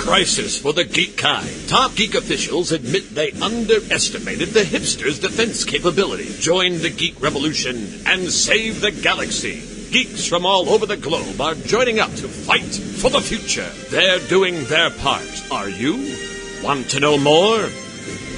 crisis for the geek kind. Top geek officials admit they underestimated the hipsters' defense capability. Join the geek revolution and save the galaxy. Geeks from all over the globe are joining up to fight for the future. They're doing their part. Are you? Want to know more?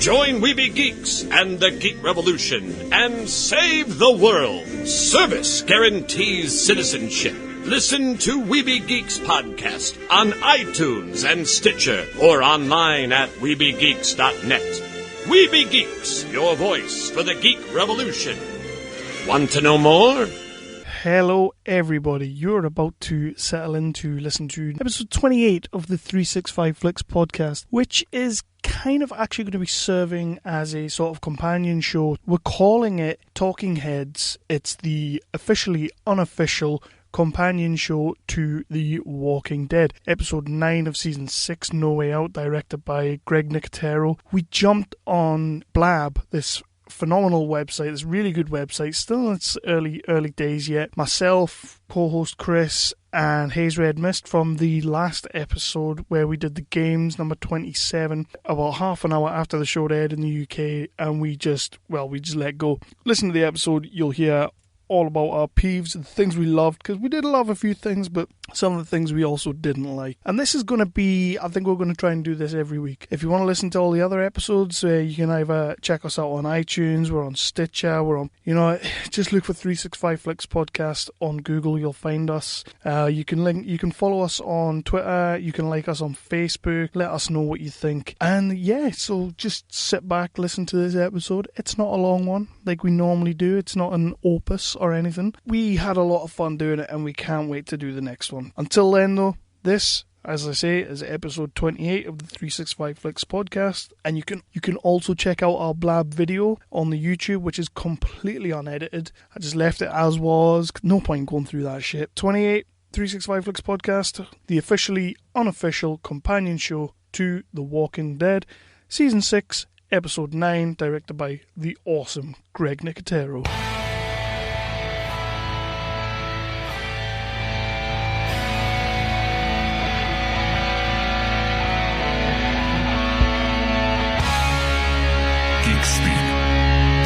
Join We Be Geeks and the Geek Revolution and save the world. Service guarantees citizenship. Listen to We Be Geeks podcast on iTunes and Stitcher or online at webegeeks.net. We Be Geeks, your voice for the Geek Revolution. Want to know more? Hello everybody, you're about to settle in to listen to episode 28 of the 365Flicks podcast, which is kind of actually going to be serving as a sort of companion show. We're calling it Talking Heads. It's the officially unofficial companion show to The Walking Dead. Episode 9 of Season 6, No Way Out, directed by Greg Nicotero. We jumped on Blab, this phenomenal website, this really good website, still in its early days yet. Myself, co-host Chris, and Haze Red Mist from the last episode where we did the games, number 27, about half an hour after the show aired in the UK, and we just let go. Listen to the episode, you'll hear all about our peeves and things we loved, because we did love a few things, but some of the things we also didn't like. And this is going to be, I think we're going to try and do this every week. If you want to listen to all the other episodes, you can either check us out on iTunes, we're on Stitcher, we're on, just look for 365Flicks podcast on Google, you'll find us. You can follow us on Twitter, you can like us on Facebook, let us know what you think. And yeah, so just sit back, listen to this episode. It's not a long one like we normally do, it's not an opus or anything. We had a lot of fun doing it and we can't wait to do the next one. Until then though, this, as I say, is episode 28 of the 365Flicks podcast, and you can also check out our Blab video on the YouTube, which is completely unedited. I just left it as was, no point going through that shit. 28 365Flicks podcast, the officially unofficial companion show to The Walking Dead, Season 6, Episode 9, directed by the awesome Greg Nicotero.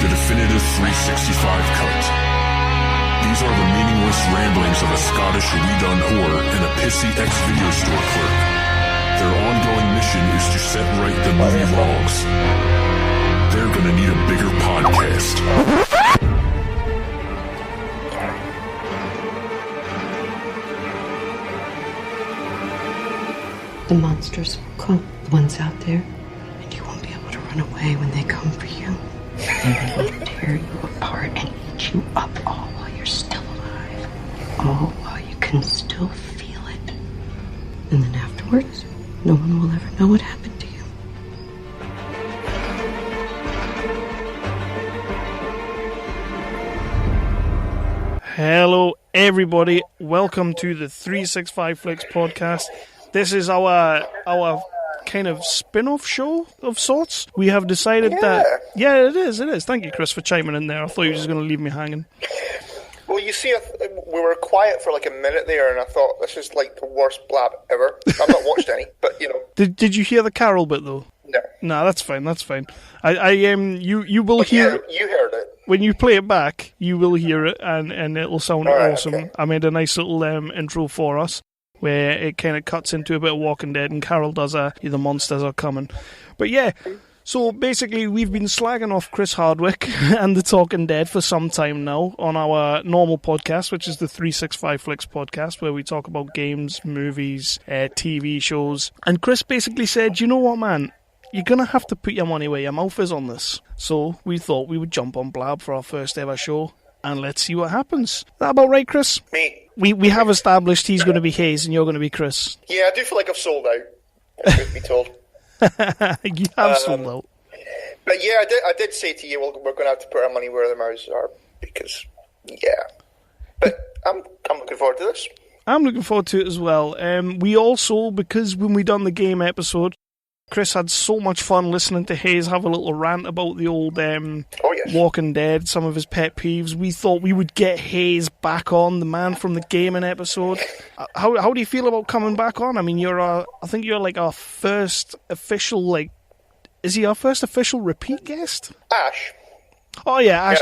The definitive 365 cut. These are the meaningless ramblings of a Scottish redone whore and a pissy ex-video store clerk. Their ongoing mission is to set right the movie logs. They're gonna need a bigger podcast. The monsters will come, the ones out there, and you won't be able to run away when they come for you. They will tear you apart and eat you up, all while you're still alive. All while you can still feel it. And then afterwards, no one will ever know what happened to you. Hello everybody, welcome to the 365Flicks podcast. This is our kind of spin-off show of sorts. We have decided that... Yeah, it is. Thank you, Chris, for chiming in there. I thought you were just going to leave me hanging. Well, you see, we were quiet for like a minute there, and I thought, this is like the worst Blab ever. I've not watched any, but, Did you hear the Carol bit, though? No. No, that's fine. You will hear... You heard it. When you play it back, you will hear it, and it'll sound awesome. Okay. I made a nice little intro for us, where it kind of cuts into a bit of Walking Dead, and Carol does the monsters are coming. But yeah, so basically we've been slagging off Chris Hardwick and the Talking Dead for some time now on our normal podcast, which is the 365Flicks podcast, where we talk about games, movies, TV shows. And Chris basically said, you know what, man? You're going to have to put your money where your mouth is on this. So we thought we would jump on Blab for our first ever show, and let's see what happens. Is that about right, Chris? Me. We have established he's going to be Haze and you're going to be Chris. Yeah, I do feel like I've sold out, truth be told. You have sold out. But yeah, I did say to you, we're going to have to put our money where the mouths are, because, yeah. But I'm looking forward to this. I'm looking forward to it as well. We also, because when we done the game episode, Chris had so much fun listening to Haze have a little rant about the old Walking Dead, some of his pet peeves. We thought we would get Haze back on, the man from the gaming episode. How do you feel about coming back on? I mean, I think you're like our first official, is he our first official repeat guest? Ash. Oh yeah,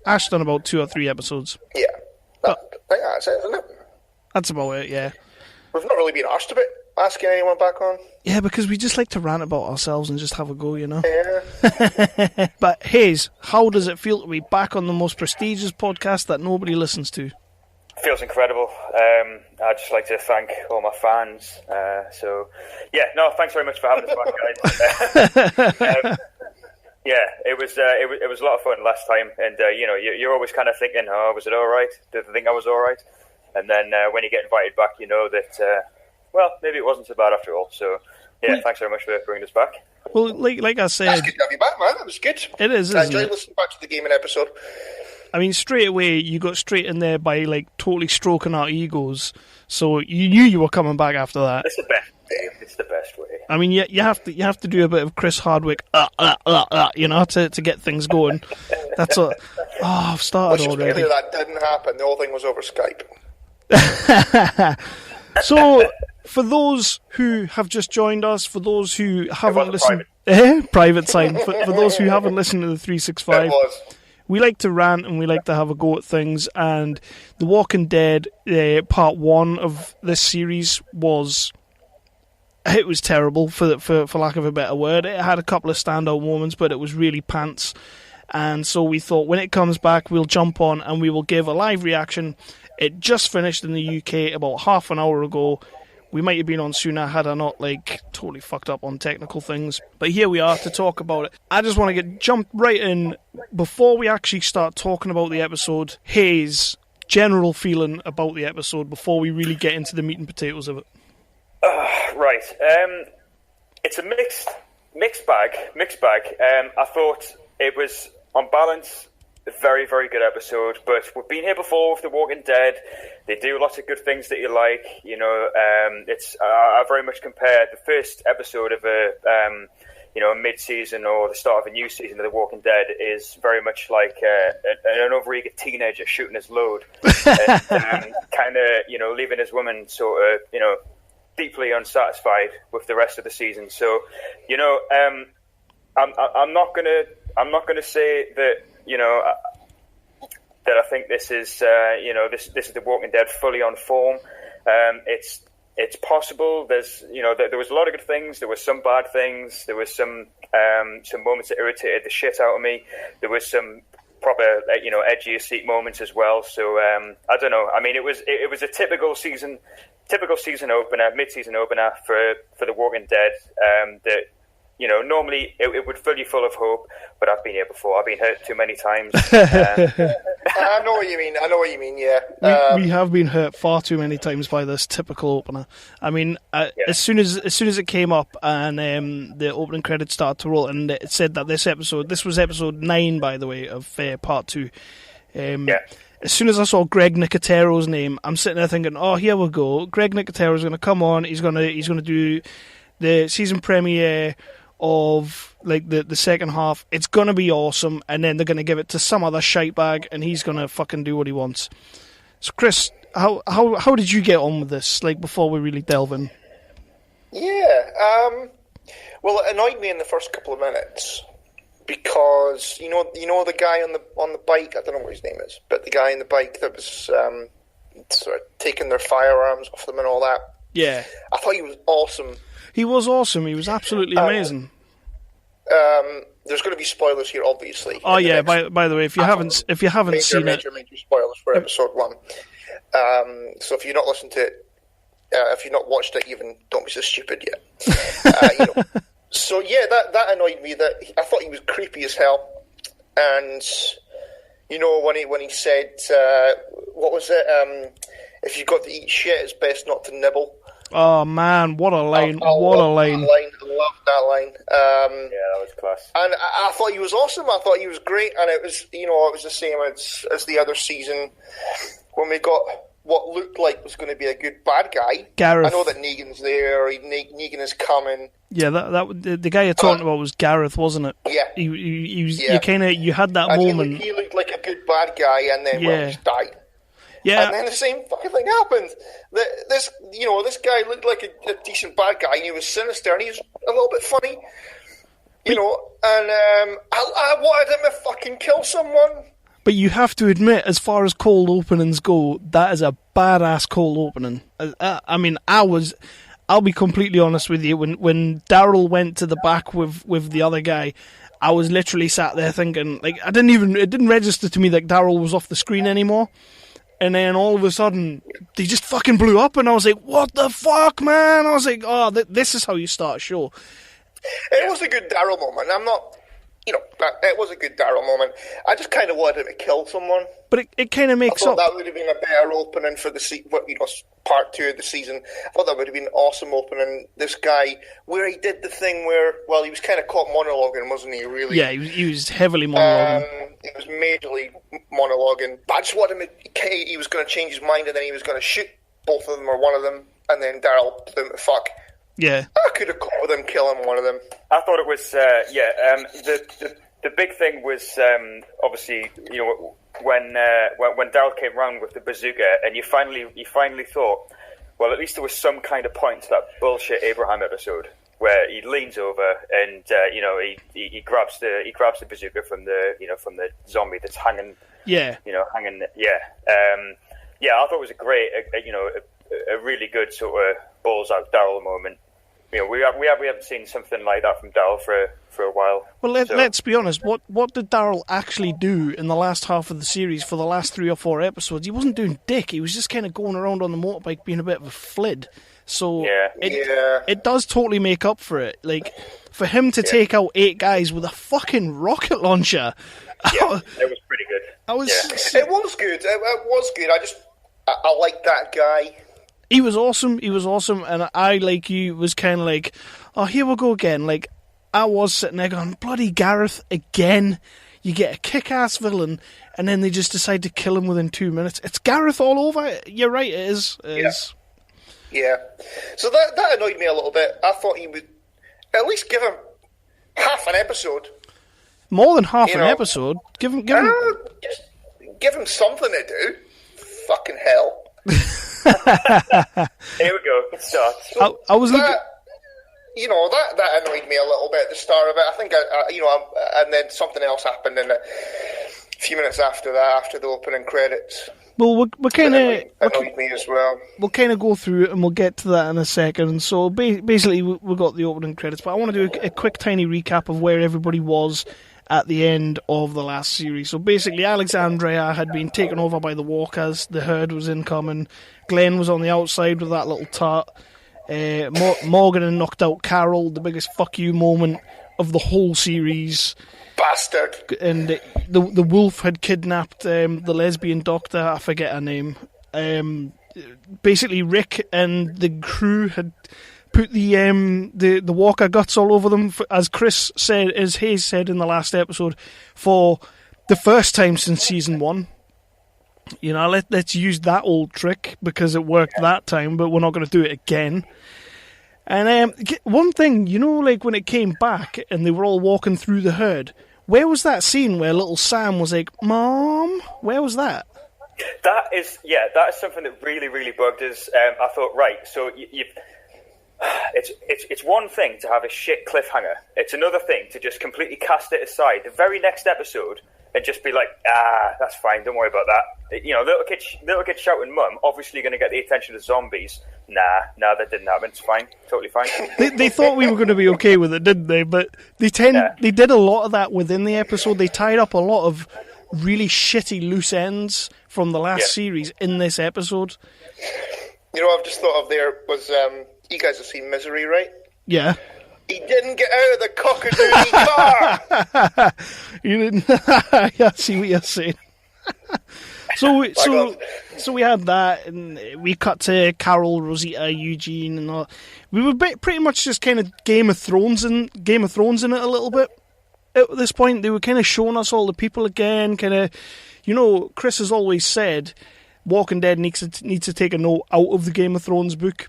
Ash done about 2 or 3 episodes. Yeah. I think that's it, isn't it? That's about it, yeah. We've not really been asked about asking anyone back on. Yeah, because we just like to rant about ourselves and just have a go, you know? Yeah. But Haze, how does it feel to be back on the most prestigious podcast that nobody listens to? Feels incredible. I'd just like to thank all my fans. Thanks very much for having us back, guys. Yeah, it was a lot of fun last time, and you're always kind of thinking, oh, was it all right? Did I think I was all right? And then when you get invited back, you know that maybe it wasn't so bad after all. So yeah, thanks very much for bringing us back. Well, like I said, that's good to have you back, man. That was good. It is. I enjoyed listening back to the gaming episode. I mean, straight away you got straight in there by totally stroking our egos. So you knew you were coming back after that. It's the best. It's the best way. I mean, you have to do a bit of Chris Hardwick, to get things going. That's what. Oh, I've started already. Clear that didn't happen. The whole thing was over Skype. So, for those who have just joined us, for those who haven't listened, private sign. For those who haven't listened to the 365. We like to rant and we like to have a go at things, and The Walking Dead Part 1 of this series was terrible, for lack of a better word. It had a couple of standout moments, but it was really pants. And so we thought, when it comes back, we'll jump on and we will give a live reaction. It just finished in the UK about half an hour ago. We might have been on sooner had I not totally fucked up on technical things. But here we are to talk about it. I just want to jump right in. Before we actually start talking about the episode, Haze, general feeling about the episode before we really get into the meat and potatoes of it. Right. It's a mixed bag. I thought it was, on balance, a very, very good episode, but we've been here before with The Walking Dead. They do lots of good things that you like. I very much compare the first episode of a mid-season or the start of a new season of The Walking Dead is very much like an overeager teenager shooting his load, and kind of leaving his woman sort of deeply unsatisfied with the rest of the season. So I'm not gonna say that that I think this is this is The Walking Dead fully on form. It's possible. There's there was a lot of good things. There were some bad things. There was some moments that irritated the shit out of me. There was some proper edgy of seat moments as well. So I don't know. I mean, it was a typical season opener, mid-season opener for The Walking Dead. That normally it would fill you full of hope, but I've been here before. I've been hurt too many times. I know what you mean. Yeah, we have been hurt far too many times by this typical opener. I mean, as soon as it came up and the opening credits started to roll, and it said that this was episode 9, by the way, of part 2. As soon as I saw Greg Nicotero's name, I'm sitting there thinking, oh, here we go. Greg Nicotero's going to come on. He's going to do the season premiere of the second half. It's going to be awesome, and then they're going to give it to some other shite bag, and he's going to fucking do what he wants. So, Chris, how did you get on with this? Before we really delve in. Yeah. Well, it annoyed me in the first couple of minutes. Because you know the guy on the bike, I don't know what his name is, but the guy on the bike that was sort of taking their firearms off them and all that. Yeah, I thought he was awesome. He was awesome. He was absolutely amazing. There's going to be spoilers here, obviously. Oh yeah. By the way, if you haven't seen major spoilers for episode 1. So if you've not listened to it, if you've not watched it, even don't be so stupid yet. So yeah, that annoyed me. That I thought he was creepy as hell, and when he said what was it? If you've got to eat shit, it's best not to nibble. Oh man, what a line! I loved that line. Yeah, that was class. And I thought he was awesome. I thought he was great, and it was the same as the other season when we got what looked like was going to be a good bad guy. Gareth. I know that Negan's there, Negan is coming. Yeah, the guy you're talking about was Gareth, wasn't it? Yeah. He was, you had that and moment. He looked like a good bad guy, and then just died. Yeah. And then the same fucking thing happened. This guy looked like a decent bad guy, and he was sinister, and he was a little bit funny. And I wanted him to fucking kill someone. But you have to admit, as far as cold openings go, that is a badass cold opening. I mean, I'll be completely honest with you, when Daryl went to the back with the other guy, I was literally sat there thinking, like, it didn't register to me that Daryl was off the screen anymore. And then all of a sudden, they just fucking blew up, and I was like, what the fuck, man? I was like, oh, this is how you start a show. It was a good Daryl moment. I'm not... it was a good Daryl moment. I just kind of wanted him to kill someone. But it kind of makes I thought up. that would have been a better opening for the part 2 of the season. I thought that would have been an awesome opening. This guy, where he did the thing where, well, he was kind of caught monologuing, wasn't he? Really? Yeah, he was heavily monologuing. He was majorly monologuing. But I just wanted him to, he was going to change his mind, and then he was going to shoot both of them or one of them, and then Daryl put him to fuck. Yeah. I could have caught with him killing one of them. I thought it was, the big thing was, obviously, when Daryl came round with the bazooka, and you finally thought, well, at least there was some kind of point to that bullshit Abraham episode where he leans over and he grabs the bazooka from the zombie that's hanging. Yeah. Hanging. Yeah. I thought it was a really good sort of balls out Daryl moment. We haven't seen something like that from Daryl for a while. Well, let's be honest. What did Daryl actually do in the last half of the series for the last 3 or 4 episodes? He wasn't doing dick. He was just kind of going around on the motorbike being a bit of a flid. So it does totally make up for it. Like, for him to take out 8 guys with a fucking rocket launcher. Yeah, it was pretty good. It was good. It was good. I liked that guy. He was awesome, and I, like you, was kind of like, oh, here we go again. Like, I was sitting there going, bloody Gareth, again. You get a kick-ass villain, and then they just decide to kill him within 2 minutes. It's Gareth all over. You're right, it is. Yeah. So that annoyed me a little bit. I thought he would at least give him half an episode. More than half an episode? Give him... Just give him something to do. Fucking hell. Here we go. It starts. I was looking... that annoyed me a little bit at the start of it. I think, and then something else happened in a few minutes after that, after the opening credits. Well, we're kind of... annoyed me as well. We'll kind of go through it, and we'll get to that in a second. So basically, we've got the opening credits, but I want to do a quick, tiny recap of where everybody was at the end of the last series. So basically, Alexandria had been taken over by the Walkers. The herd was incoming. Glenn was on the outside with that little tart. Morgan had knocked out Carol, the biggest fuck you moment of the whole series. Bastard. And the wolf had kidnapped the lesbian doctor. I forget her name. Basically, Rick and the crew had put the walker guts all over them, as Haze said in the last episode, for the first time since season 1. Let's use that old trick because it worked that time, but we're not going to do it again. And one thing, like when it came back and they were all walking through the herd, where was that scene where little Sam was like, Mom? Where was that? That is something that really, really bugged us. I thought, right, so it's one thing to have a shit cliffhanger. It's another thing to just completely cast it aside the very next episode and just be like, that's fine, don't worry about that. Little kid shouting mum, obviously going to get the attention of zombies. Nah, that didn't happen. It's fine, totally fine. They thought we were going to be okay with it, didn't they? But they did a lot of that within the episode. They tied up a lot of really shitty loose ends from the last series in this episode. I've just thought of there was, you guys have seen Misery, right? Yeah. He didn't get out of the cock-a-doodle car! You didn't... I see what you're saying. So we had that, and we cut to Carol, Rosita, Eugene, and all. We were pretty much just kind of Game of Thrones in it a little bit. At this point, they were kind of showing us all the people again, kind of... Chris has always said Walking Dead needs to take a note out of the Game of Thrones book.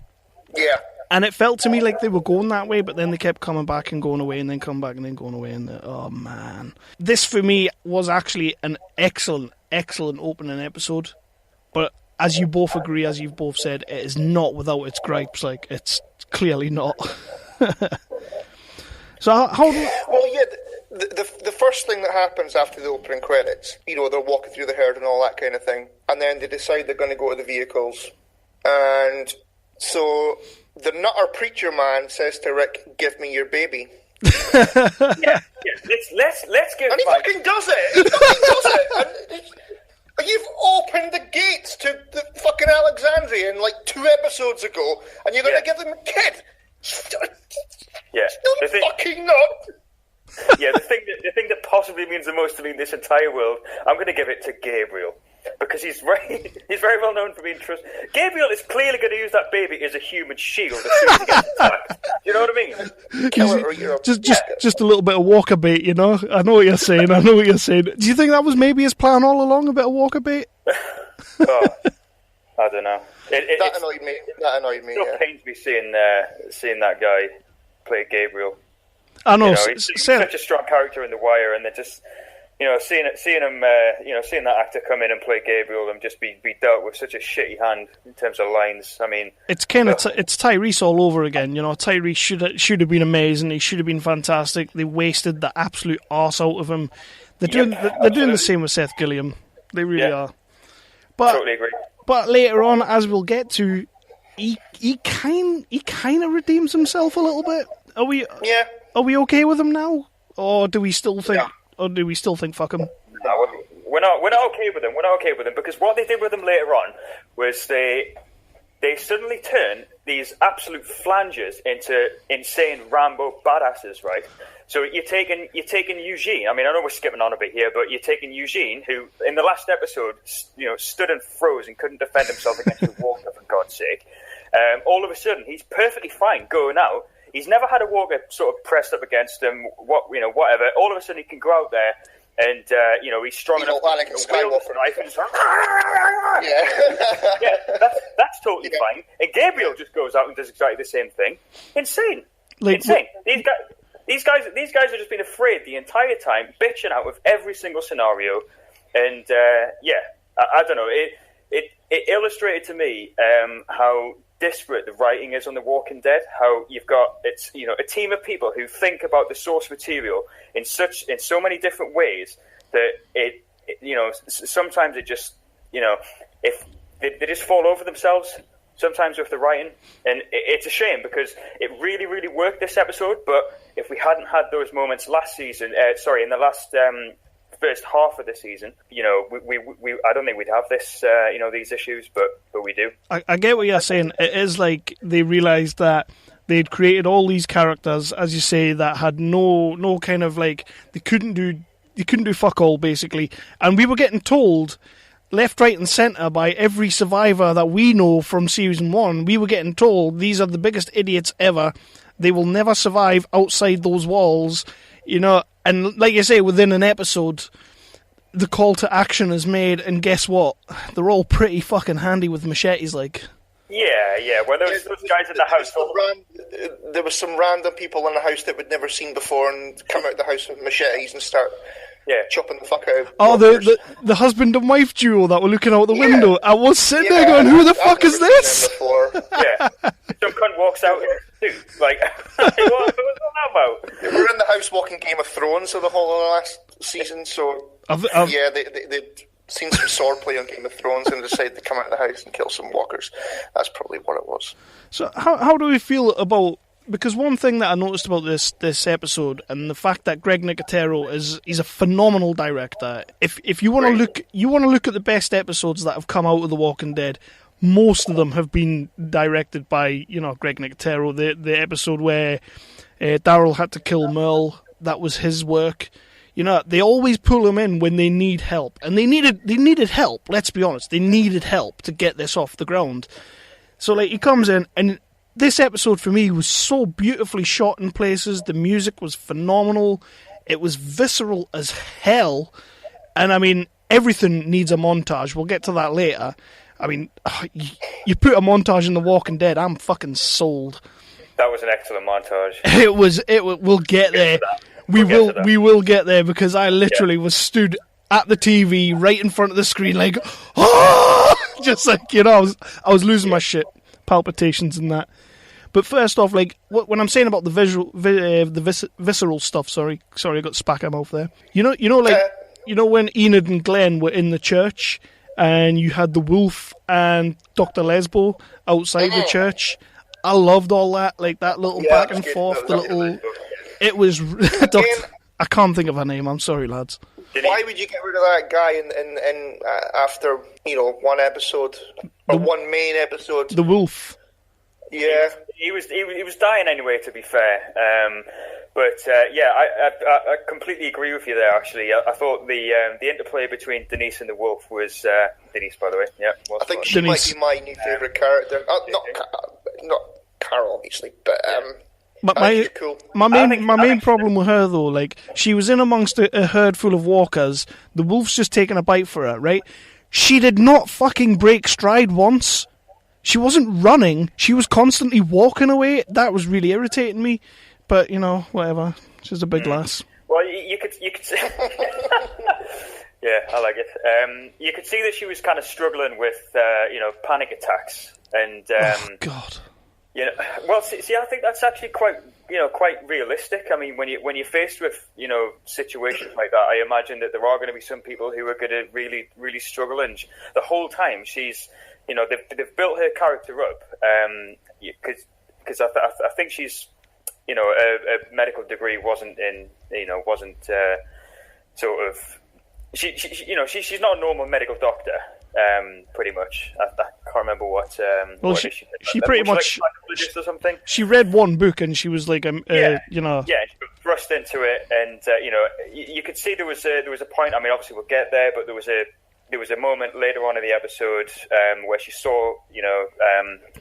Yeah. And it felt to me like they were going that way, but then they kept coming back and going away, and then come back and then going away. And oh man, this for me was actually an excellent opening episode. But as you both agree, as you've both said, it is not without its gripes. Like, it's clearly not. So how do? Well, yeah. The first thing that happens after the opening credits, you know, they're walking through the herd and all that kind of thing, and then they decide they're going to go to the vehicles, and so the nutter preacher man says to Rick, "Give me your baby." yeah. Let's give. And he fucking does it. He fucking does it. And you've opened the gates to the fucking Alexandria in like 2 episodes ago, and you're going to give them a kid. Yeah, No, fucking not. Yeah, the thing that possibly means the most to me in this entire world, I'm going to give it to Gabriel, because he's very well known for being trusted. Gabriel is clearly going to use that baby as a human shield as soon as he gets attacked. You know what I mean? Just a little bit of walker bait, you know. I know what you're saying. Do you think that was maybe his plan all along, a bit of walker bait? Oh, I don't know. That annoyed me. It still pains me seeing that guy play Gabriel. I know. He's such a strong character in The Wire, and they're just, seeing him, seeing that actor come in and play Gabriel and just be dealt with such a shitty hand in terms of lines. I mean, it's kind of it's Tyrese all over again. You know, Tyrese should have been amazing. He should have been fantastic. They wasted the absolute arse out of him. They're doing the same with Seth Gilliam. They really are. But totally agree. But later on, as we'll get to, he kind of redeems himself a little bit. Are we? Yeah. Are we okay with him now, or do we still think? Yeah. Or do we still think fuck him? No, we're not okay with him. We're not okay with him because what they did with him later on was they suddenly turn these absolute flangers into insane Rambo badasses, right? So you're taking Eugene. I mean, I know we're skipping on a bit here, but you're taking Eugene, who in the last episode, stood and froze and couldn't defend himself against the walker, for God's sake. All of a sudden, he's perfectly fine going out. He's never had a walker sort of pressed up against him, whatever. All of a sudden, he can go out there and, he's strong enough to wield a knife and that's totally fine. And Gabriel just goes out and does exactly the same thing. Insane. Insane. These guys have just been afraid the entire time, bitching out with every single scenario. And, I don't know. It illustrated to me how disparate the writing is on The Walking Dead. How you've got a team of people who think about the source material in so many different ways that sometimes it just if they just fall over themselves sometimes with the writing, and it's a shame because it really, really worked this episode. But if we hadn't had those moments last season, in the last first half of the season, we I don't think we'd have this, these issues, but we do. I get what you're saying. It is like they realised that they'd created all these characters, as you say, that had no kind of like they couldn't do fuck all basically, and we were getting told left, right, and centre by every survivor that we know from season 1. We were getting told these are the biggest idiots ever. They will never survive outside those walls, And like you say, within an episode, the call to action is made, and guess what? They're all pretty fucking handy with machetes, like. Yeah. Well, those guys in the house. There was some random people in the house that we'd never seen before, and come out the house with machetes and start chopping the fuck out. Oh, the husband and wife duo that were looking out the window. I was sitting there going, "Who the fuck is this?" Some cunt walks out in a suit. Like, what was that about? They were in the house watching Game of Thrones for the whole of the last season, so they'd seen some swordplay on Game of Thrones and decided to come out of the house and kill some walkers. That's probably what it was. So how do we feel about? Because one thing that I noticed about this episode, and the fact that Greg Nicotero he's a phenomenal director. If you want to look at the best episodes that have come out of The Walking Dead, most of them have been directed by Greg Nicotero. The episode where Daryl had to kill Merle, that was his work. They always pull him in when they need help, and they needed help. Let's be honest, they needed help to get this off the ground. So he comes in, and this episode for me was so beautifully shot in places. The music was phenomenal. It was visceral as hell, and I mean everything needs a montage. We'll get to that later. I mean, you put a montage in The Walking Dead, I'm fucking sold. That was an excellent montage. We'll get there. We will get there, because I literally was stood at the TV right in front of the screen, like, just like, you know, I was losing my shit, palpitations and that. But first off, like, when I'm saying about the visceral stuff, sorry, I got spack in my mouth there. You know, when Enid and Glenn were in the church, and you had the wolf and Dr. Lesbo outside the church. I loved all that, like that little back and forth, the little. It was. I can't think of her name. I'm sorry, lads. Why would you get rid of that guy in after one episode or one main episode? The wolf. Yeah, he was dying anyway. To be fair, I completely agree with you there. Actually, I thought the interplay between Denise and the wolf was Denise, by the way. Yeah, I think she might be my new favorite character. Not Carol, obviously, but But cool. my main problem with her, though, like, she was in amongst a herd full of walkers. The wolf's just taking a bite for her, right? She did not fucking break stride once. She wasn't running. She was constantly walking away. That was really irritating me. But, whatever. She's a big lass. Well, you could see... Yeah, I like it. You could see that she was kind of struggling with, panic attacks. And, oh, God. Well, see, I think that's actually quite realistic. I mean, when you're faced with, situations like that, I imagine that there are going to be some people who are going to really, really struggle. And the whole time she's, they've built her character up, because I think she's, a medical degree wasn't sort of, she's not a normal medical doctor. Pretty much. I can't remember what. She pretty much. Like or something. She read one book and she was like, Yeah, she got thrust into it, and you could see there was a point. I mean, obviously we'll get there, but there was a moment later on in the episode where she saw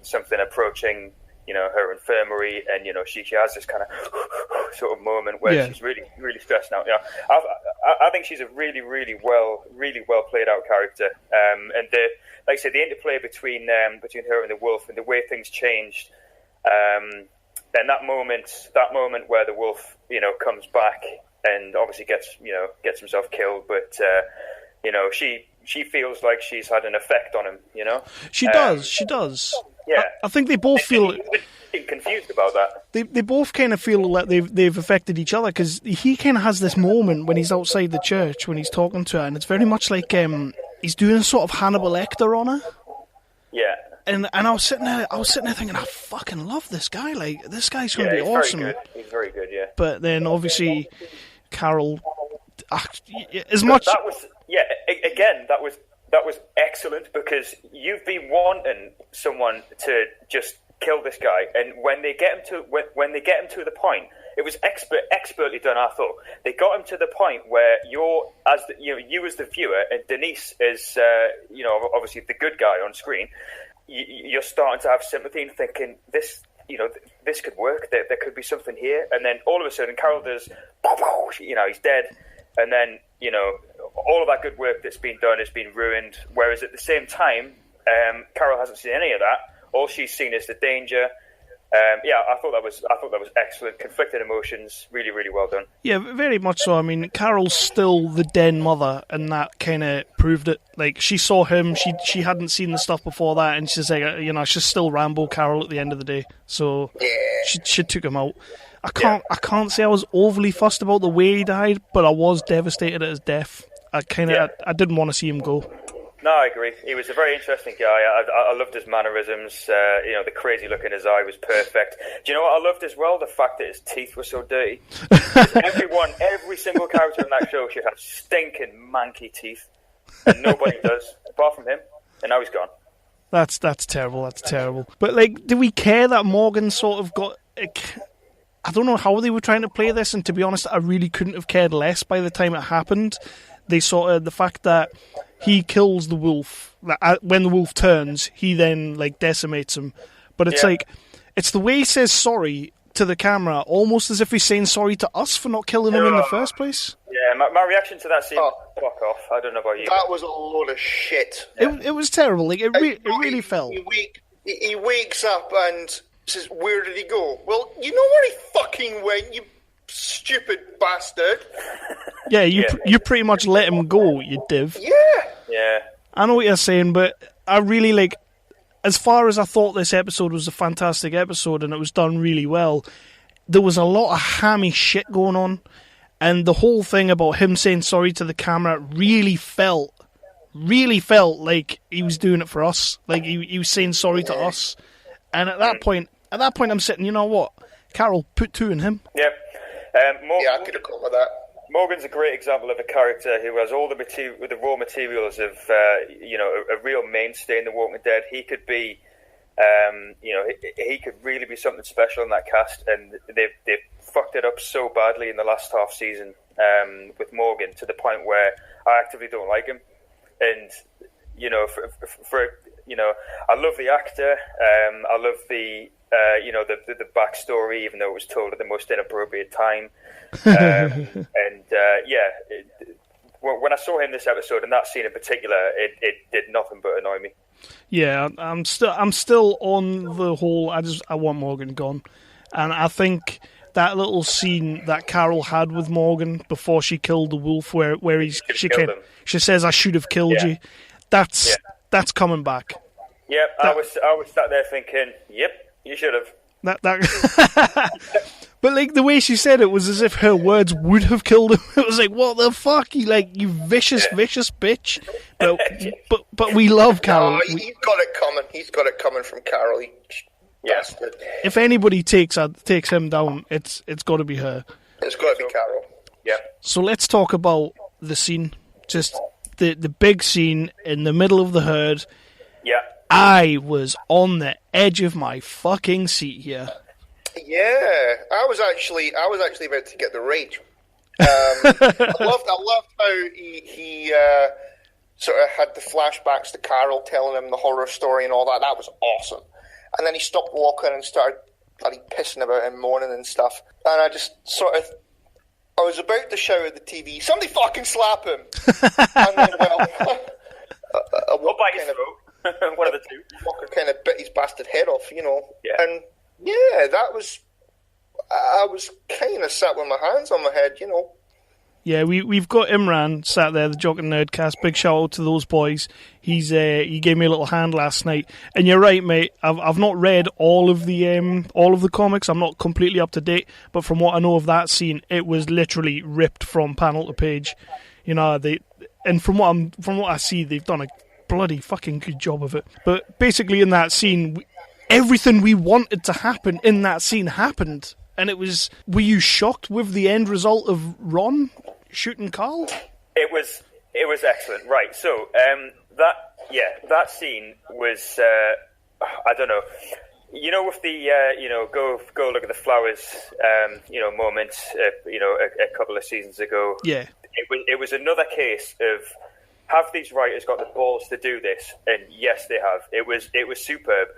something approaching her infirmary, and she has this kind of sort of moment where she's really, really stressed out. I think she's a really, really well played out character, and like I said, the interplay between her and the wolf and the way things changed. Then that moment where the wolf comes back and obviously gets himself killed, but she feels like she's had an effect on him. She does. Yeah, I think they both feel confused about that. They both kind of feel like they've affected each other, because he kind of has this moment when he's outside the church when he's talking to her, and it's very much like he's doing a sort of Hannibal Lecter on her. Yeah. And I was sitting there thinking, I fucking love this guy. Like, this guy's going to be awesome. He's very good, yeah. But then obviously Carol, as much. That was excellent, because you've been wanting someone to just kill this guy, and when they get him to the point, it was expertly done. I thought they got him to the point where you as the viewer, and Denise is obviously the good guy on screen. You're starting to have sympathy and thinking this could work. There could be something here, and then all of a sudden Carol does, he's dead, and then all of that good work that's been done has been ruined. Whereas at the same time, Carol hasn't seen any of that. All she's seen is the danger. I thought that was excellent. Conflicted emotions, really, really well done. Yeah, very much so. I mean, Carol's still the den mother, and that kind of proved it. Like, she saw him, she hadn't seen the stuff before that, and she's like, she's still Rambo Carol at the end of the day. So she took him out. I can't say I was overly fussed about the way he died, but I was devastated at his death. I didn't want to see him go. No, I agree. He was a very interesting guy. I loved his mannerisms. The crazy look in his eye was perfect. Do you know what I loved as well? The fact that his teeth were so dirty. Every single character in that show should have stinking manky teeth, and nobody does, apart from him. And now he's gone. That's terrible. That's terrible. But like, do we care that Morgan sort of got? I don't know how they were trying to play this, and to be honest, I really couldn't have cared less by the time it happened. They sort of, the fact that he kills the wolf, when the wolf turns, he then like decimates him. But it's like, it's the way he says sorry to the camera, almost as if he's saying sorry to us for not killing him in the first place. Yeah, my reaction to that scene. fuck off. I don't know about you. That was a load of shit. It was terrible. Like it really felt. He wakes up and says, "Where did he go?" Well, you know where he fucking went, you stupid bastard. Yeah, you pretty much let him go, you div. Yeah. I know what you're saying, but I really like. As far as I thought this episode was a fantastic episode and it was done really well, there was a lot of hammy shit going on, and the whole thing about him saying sorry to the camera really felt like he was doing it for us. Like he was saying sorry to us, and at that point, I'm sitting. You know what, Carol, put 2 in him. Yep. I could have gone with that. Morgan's a great example of a character who has all the raw materials of a real mainstay in The Walking Dead. He could be, he could really be something special in that cast, and they've fucked it up so badly in the last half season with Morgan, to the point where I actively don't like him. And I love the actor. I love the backstory, even though it was told at the most inappropriate time. When I saw him this episode, and that scene in particular, it did nothing but annoy me. Yeah, I'm still on the whole. I want Morgan gone, and I think that little scene that Carol had with Morgan before she killed the wolf, where she says, "I should have killed you." That's coming back. Yep, I was sat there thinking, "Yep, you should have." But like the way she said it was as if her words would have killed him. It was like, what the fuck? You vicious bitch. But we love Carol. No, he's got it coming. He's got it coming from Carol. Bastard. If anybody takes him down, it's got to be her. It's got to be Carol. Yeah. So let's talk about the scene. Just the big scene in the middle of the herd. Yeah. I was on the edge of my fucking seat here. Yeah, I was actually about to get the rage. I loved how he sort of had the flashbacks to Carol telling him the horror story and all that. That was awesome. And then he stopped walking and started bloody pissing about and moaning and stuff. And I just I was about to shout at the TV, "Somebody fucking slap him!" And then, Or bite his throat. One of the two. Walker kind of bit his bastard head off, Yeah. And that was. I was kind of sat with my hands on my head, Yeah, we've got Imran sat there, the Jock and Nerdcast. Big shout out to those boys. He gave me a little hand last night. And you're right, mate. I've not read all of the comics. I'm not completely up to date, but from what I know of that scene, it was literally ripped from panel to page. And from what I see, they've done a bloody fucking good job of it. But basically, in that scene, everything we wanted to happen in that scene happened. And were you shocked with the end result of Ron shooting Carl? It was excellent. Right. So, that scene was, I don't know, with the, go look at the flowers, moment, a couple of seasons ago. Yeah. It was another case of, have these writers got the balls to do this? And yes, they have. It was superb.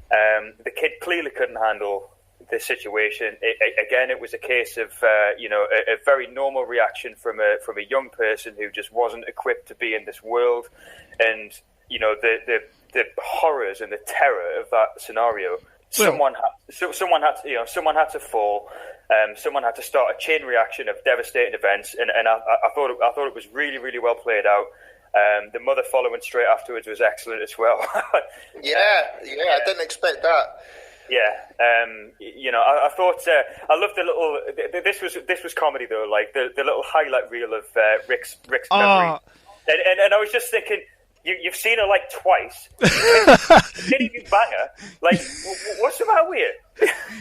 The kid clearly couldn't handle the situation. It was a case of a very normal reaction from a young person who just wasn't equipped to be in this world, and the horrors and the terror of that scenario. Someone had to fall. Someone had to start a chain reaction of devastating events, and I thought it was really, really well played out. The mother following straight afterwards was excellent as well. Yeah, I didn't expect that. Yeah, I thought I loved the little. This was comedy though, like the little highlight reel of Rick's memory, and I was just thinking, you've seen her like twice. Didn't even bang her. Like, what's the matter with you?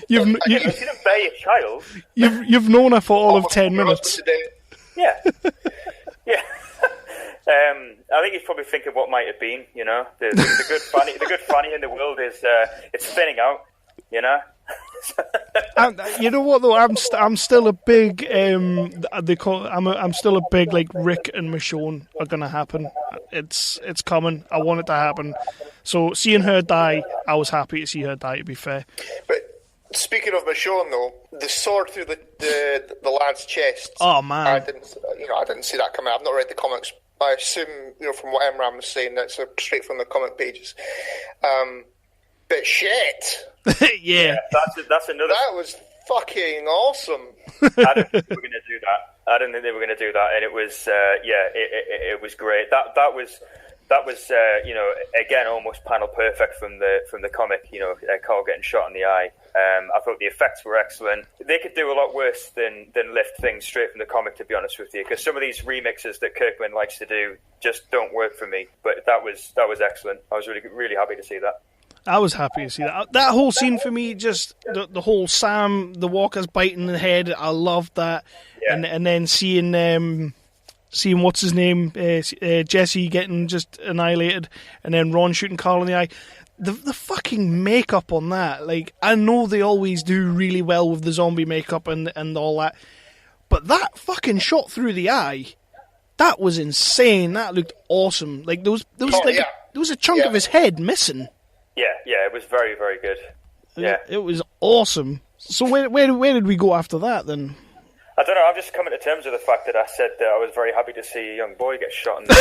You've seen him bury a child. You've known her for all of 10 minutes. Yeah. I think he's probably thinking what might have been. The good Fanny in the world is it's thinning out. You know what though? I'm still a big I'm still a big like Rick and Michonne are gonna happen. It's coming. I want it to happen. So seeing her die, I was happy to see her die. To be fair, but Speaking of Michonne, though, the sword through the lad's chest. Oh man, I didn't see that coming. I've not read the comics. I assume, from what Emram was saying, that's straight from the comic pages. But shit, yeah, that's another. That was fucking awesome. I didn't think they were going to do that. And it was, it was great. That was again, almost panel perfect from the comic. Carl getting shot in the eye. I thought the effects were excellent. They could do a lot worse than lift things straight from the comic, to be honest with you, because some of these remixes that Kirkman likes to do just don't work for me. But that was excellent. I was really, really happy to see that. I was happy to see that. That whole scene for me, just the whole Sam, the walkers biting the head, I loved that. Yeah. And then seeing what's his name, Jesse getting just annihilated, and then Ron shooting Carl in the eye. The fucking makeup on that, like, I know they always do really well with the zombie makeup and all that, but that fucking shot through the eye, that was insane. That looked awesome. Like there was a chunk of his head missing. Yeah, it was very, very good. Yeah, it was awesome. So where did we go after that then? I don't know. I'm just coming to terms with the fact that I said that I was very happy to see a young boy get shot in the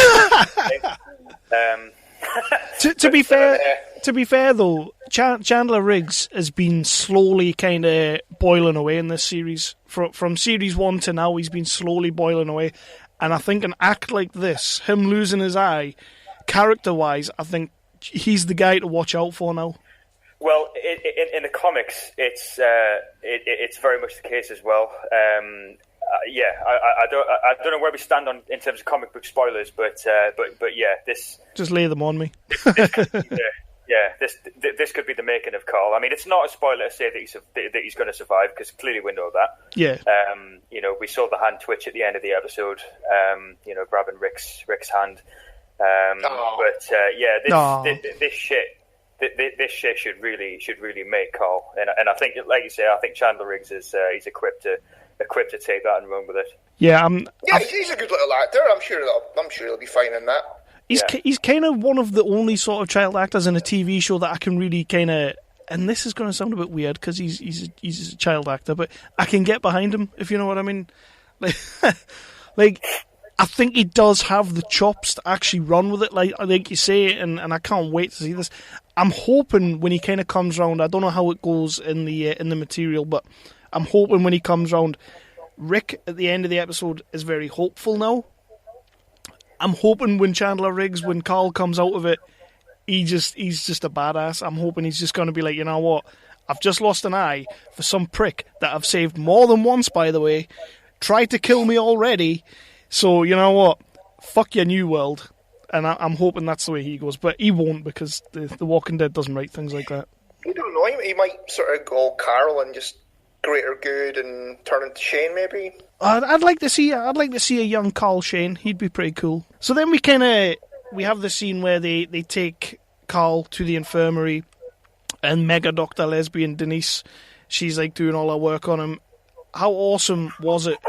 To be fair though, Chandler Riggs has been slowly kind of boiling away in this series. From series 1 to now, he's been slowly boiling away. And I think an act like this, him losing his eye, character-wise, I think he's the guy to watch out for now. Well, in the comics, it's very much the case as well. I don't know where we stand in terms of comic book spoilers, but yeah, this just lay them on me. This could be the making of Carl. I mean, it's not a spoiler to say that he's going to survive, because clearly we know that. Yeah. We saw the hand twitch at the end of the episode. Grabbing Rick's hand. This shit should really make Carl, and I think, like you say, I think Chandler Riggs is he's equipped to take that and run with it. Yeah, he's a good little actor. I'm sure he'll be fine in that. He's kind of one of the only sort of child actors in a TV show that I can really kind of, and this is going to sound a bit weird because he's a child actor, but I can get behind him, if you know what I mean. Like I think he does have the chops to actually run with it, like you say, and I can't wait to see this. I'm hoping when he kind of comes round, I don't know how it goes in the material, but I'm hoping when he comes round, Rick at the end of the episode is very hopeful now. I'm hoping when Chandler Riggs, when Carl comes out of it, he's just a badass. I'm hoping he's just going to be like, you know what, I've just lost an eye for some prick that I've saved more than once, by the way, tried to kill me already. So, you know what? Fuck your new world. And I'm hoping that's the way he goes. But he won't, because the Walking Dead doesn't write things like that. You don't know. He might sort of go Carl and just greater good and turn into Shane, maybe. I'd like to see a young Carl Shane. He'd be pretty cool. So then we have the scene where they take Carl to the infirmary, and Mega Dr. Lesbian Denise, she's like doing all her work on him. How awesome was it?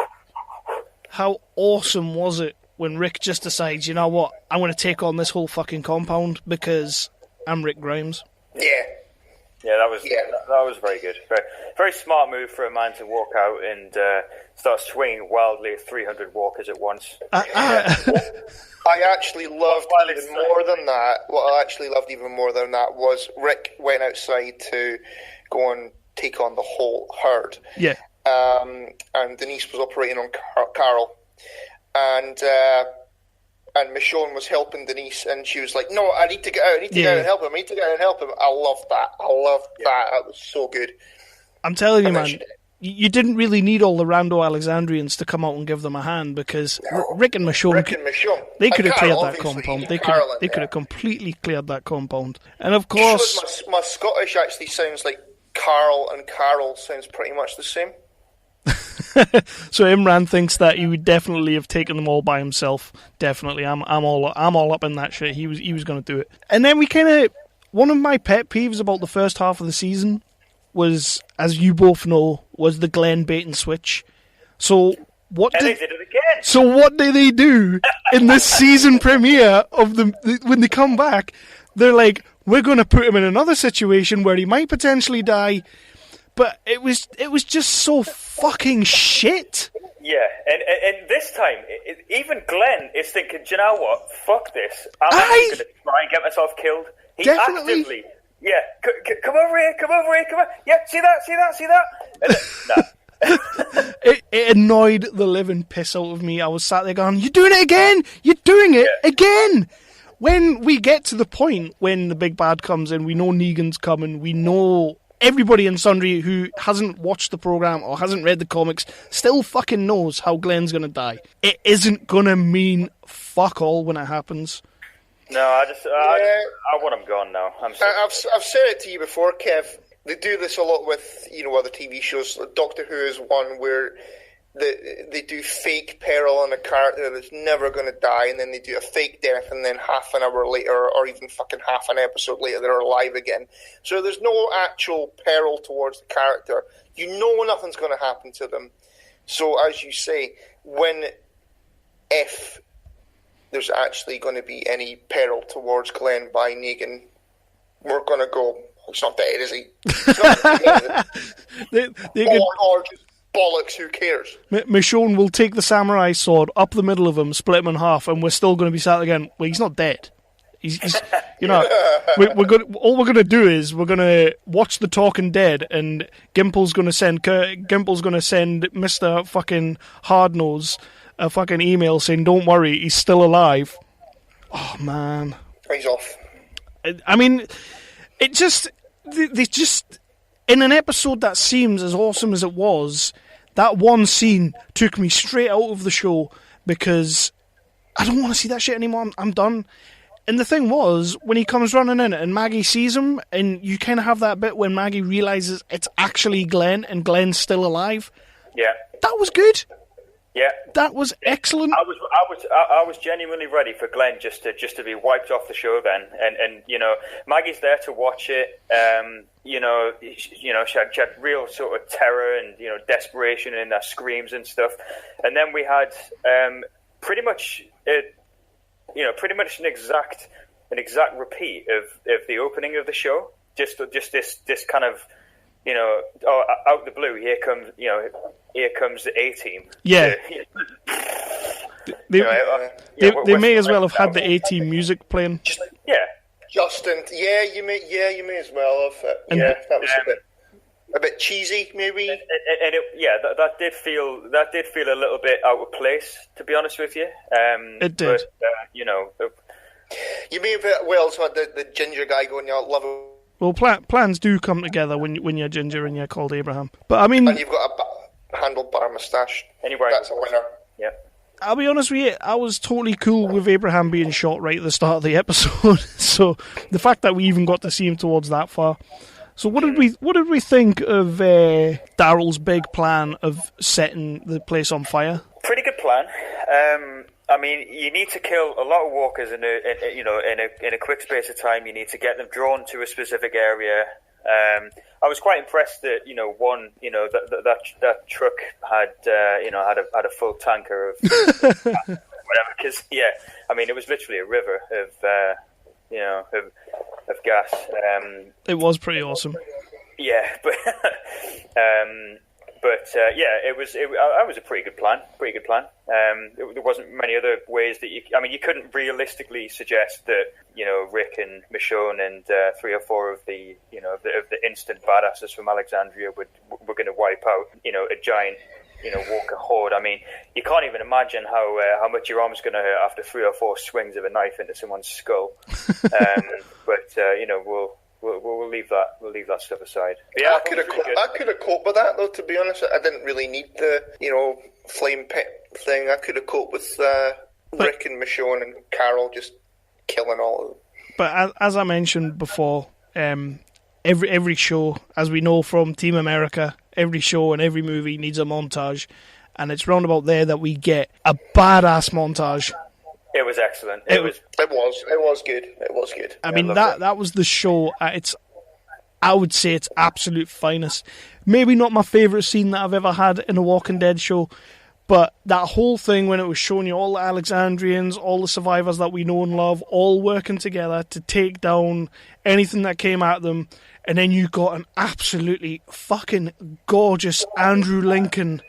How awesome was it when Rick just decides, you know what, I'm going to take on this whole fucking compound because I'm Rick Grimes. Yeah, that was very good. Very, very smart move for a man to walk out and start swinging wildly at 300 walkers at once. I actually loved even more than that. What I actually loved even more than that was Rick went outside to go and take on the whole herd. Yeah. And Denise was operating on Carl, and Michonne was helping Denise, and she was like, "No, I need to get out. I need to get out and help him. I need to get out and help him." I loved that. That was so good. I'm telling you, man, you didn't really need all the rando Alexandrians to come out and give them a hand, because Rick and Michonne, they could have cleared that compound. They could have completely cleared that compound. And of course, my Scottish actually sounds like Carl, and Carol sounds pretty much the same. So Imran thinks that he would definitely have taken them all by himself. Definitely, I'm all up in that shit. He was going to do it. And then we one of my pet peeves about the first half of the season was, as you both know, was the Glenn bait and switch. So what they did it again. So what do they do in this season premiere of when they come back? They're like, we're going to put him in another situation where he might potentially die, but it was just so fucking shit. Yeah, and this time, even Glenn is thinking, do you know what? Fuck this. I'm actually going to try and get myself killed. He Definitely. actively, come over here, come over. Yeah, see that? And It annoyed the living piss out of me. I was sat there going, you're doing it again! You're doing it again! When we get to the point when the big bad comes in, we know Negan's coming, we know everybody and sundry who hasn't watched the programme or hasn't read the comics still fucking knows how Glenn's going to die. It isn't going to mean fuck all when it happens. No, I want him gone now. I've said it to you before, Kev. They do this a lot with, other TV shows. Doctor Who is one where they do fake peril on a character that's never going to die, and then they do a fake death, and then half an hour later, or even fucking half an episode later, they're alive again. So there's no actual peril towards the character. You know nothing's going to happen to them. So as you say, if there's actually going to be any peril towards Glenn by Negan, we're going to go, he's not dead, is he? He's not dead, is he? Or just bollocks, who cares? Michonne will take the samurai sword up the middle of him, split him in half, and we're still going to be sat again. Well, he's not dead. He's we're going. All we're going to do is we're going to watch The Talking Dead, and Gimple's going to send Mr. fucking Hardnose a fucking email saying, "Don't worry, he's still alive." Oh man, he's off. I mean, it just they just in an episode that seems as awesome as it was, that one scene took me straight out of the show because I don't want to see that shit anymore. I'm done. And the thing was, when he comes running in and Maggie sees him, and you kind of have that bit when Maggie realises it's actually Glenn and Glenn's still alive. Yeah, that was good. Yeah, that was excellent. I was genuinely ready for Glenn just to be wiped off the show then, and Maggie's there to watch it. She had real sort of terror and desperation in their screams and stuff, and then we had pretty much an exact repeat of the opening of the show. Just this kind of out the blue, here comes the A-Team. Yeah. They may as well have had the A-Team music playing. Justin, you may as well have. That was a bit cheesy, maybe. And that did feel a little bit out of place, to be honest with you. It did. But, you may have had the ginger guy going, love it. Well, plans do come together when you're ginger and you're called Abraham. But I mean, and you've got a handlebar moustache. That's a winner. Yeah. I'll be honest with you, I was totally cool with Abraham being shot right at the start of the episode. So the fact that we even got to see him towards that far. So what did we think of Daryl's big plan of setting the place on fire? Pretty good plan. I mean, you need to kill a lot of walkers in a quick space of time. You need to get them drawn to a specific area. I was quite impressed that that truck had a full tanker of whatever. Because I mean, it was literally a river of gas. It was pretty awesome. Yeah, but it was a pretty good plan. There wasn't many other ways that you couldn't realistically suggest that Rick and Michonne and 3 or 4 of the instant badasses from Alexandria were going to wipe out a giant walker horde. I mean, you can't even imagine how much your arm's going to hurt after 3 or 4 swings of a knife into someone's skull. We'll leave that. We'll leave that stuff aside. But yeah, I could have coped with that, though. To be honest, I didn't really need the flame pit thing. I could have coped with Rick and Michonne and Carol just killing all of them. But as I mentioned before, every show, as we know from Team America, every show and every movie needs a montage, and it's round about there that we get a badass montage. It was excellent. It was good. It was good. I mean, that was the show at I would say its absolute finest. Maybe not my favourite scene that I've ever had in a Walking Dead show, But that whole thing when it was showing you all the Alexandrians, all the survivors that we know and love, all working together to take down anything that came at them, and then you got an absolutely fucking gorgeous Andrew Lincoln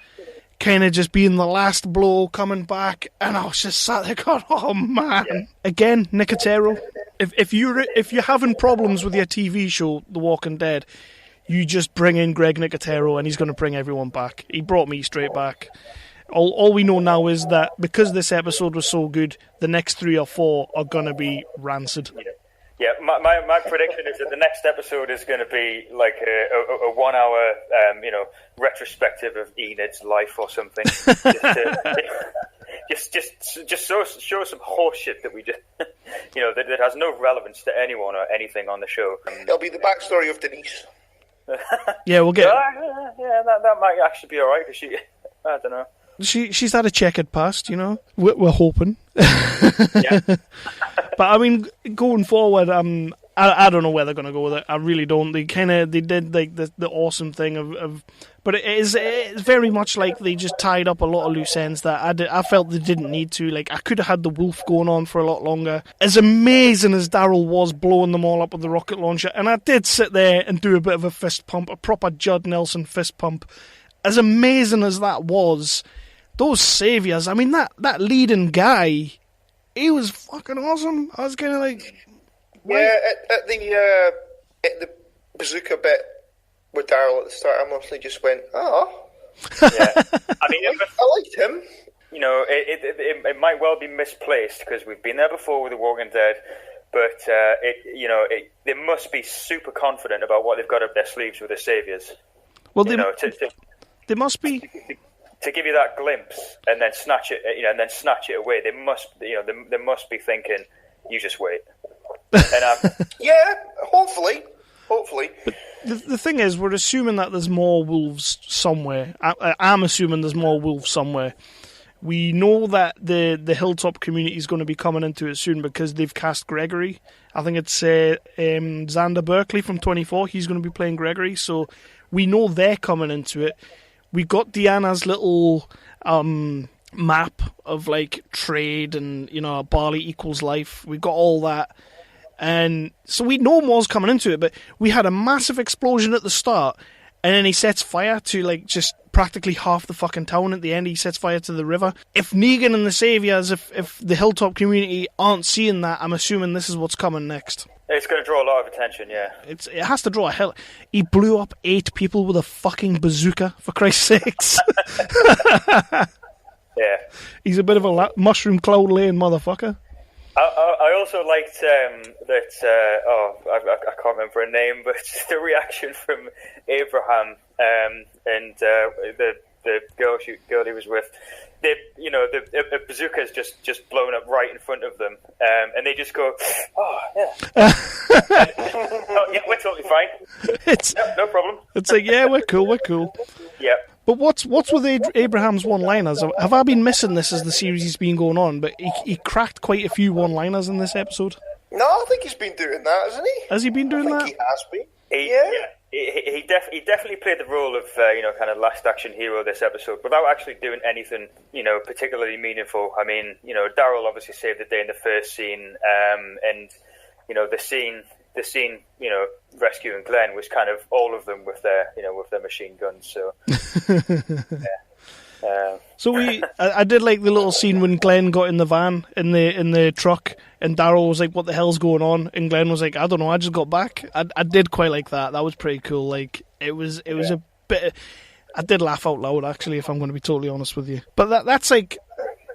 kind of just being the last blow coming back, and I was just sat there going, oh man. Yeah. Again, Nicotero. If you're having problems with your TV show, The Walking Dead, you just bring in Greg Nicotero and he's going to bring everyone back. He brought me straight back. All we know now is that because this episode was so good, the next 3 or 4 are going to be rancid. Yeah, my prediction is that the next episode is going to be like a 1 hour, retrospective of Enid's life or something. just show some horse shit that we just, that has no relevance to anyone or anything on the show. It'll be the backstory of Denise. Yeah, we'll get. That might actually be all right because I don't know. She's had a checkered past, We're hoping. Yeah. But I mean, going forward, I don't know where they're going to go with it. I really don't. They did like the awesome thing of but it's very much like they just tied up a lot of loose ends that I felt they didn't need to. Like, I could have had the wolf going on for a lot longer. As amazing as Daryl was blowing them all up with the rocket launcher, and I did sit there and do a bit of a fist pump, a proper Judd Nelson fist pump. As amazing as that was, those saviors, I mean, that leading guy, he was fucking awesome. I was kind of like... Yeah, at the bazooka bit with Daryl at the start, I mostly just went, oh. Yeah. I mean, I liked him. It might well be misplaced because we've been there before with The Walking Dead, but they must be super confident about what they've got up their sleeves with the saviors. Well, they must be... To give you that glimpse and then snatch it away, they must be thinking, you just wait. And yeah, hopefully. But the thing is, we're assuming that there's more wolves somewhere. I'm assuming there's more wolves somewhere. We know that the Hilltop community is going to be coming into it soon because they've cast Gregory. I think it's Xander Berkeley from 24. He's going to be playing Gregory, so we know they're coming into it. We got Deanna's little map of like trade and barley equals life. We got all that, and so we know more's coming into it. But we had a massive explosion at the start, and then he sets fire to like just practically half the fucking town. At the end, he sets fire to the river. If Negan and the Saviors, if the Hilltop community aren't seeing that, I'm assuming this is what's coming next. It's going to draw a lot of attention, yeah. It has to draw a hell. He blew up 8 people with a fucking bazooka, for Christ's sakes. Yeah. He's a bit of a mushroom cloud laying motherfucker. I also liked that, I can't remember her name, but the reaction from Abraham and the girl he was with. The bazooka's just blown up right in front of them, and they just go, "Oh yeah, yeah, we're totally fine. No problem." It's like, yeah, we're cool. Yeah. But what's with Abraham's one-liners? Have I been missing this as the series has been going on? But he cracked quite a few one-liners in this episode. No, I think he's been doing that, hasn't he? Has he been doing that? I think he has been. He definitely played the role of kind of last action hero this episode without actually doing anything particularly meaningful. I mean, Daryl obviously saved the day in the first scene, and the scene rescuing Glenn was kind of all of them with their machine guns. So yeah. So I did like the little scene when Glenn got in the van in the truck, and Daryl was like, "What the hell's going on?" And Glenn was like, "I don't know, I just got back." I did quite like that. That was pretty cool. Like it was a bit. I did laugh out loud actually, if I'm going to be totally honest with you. But that's like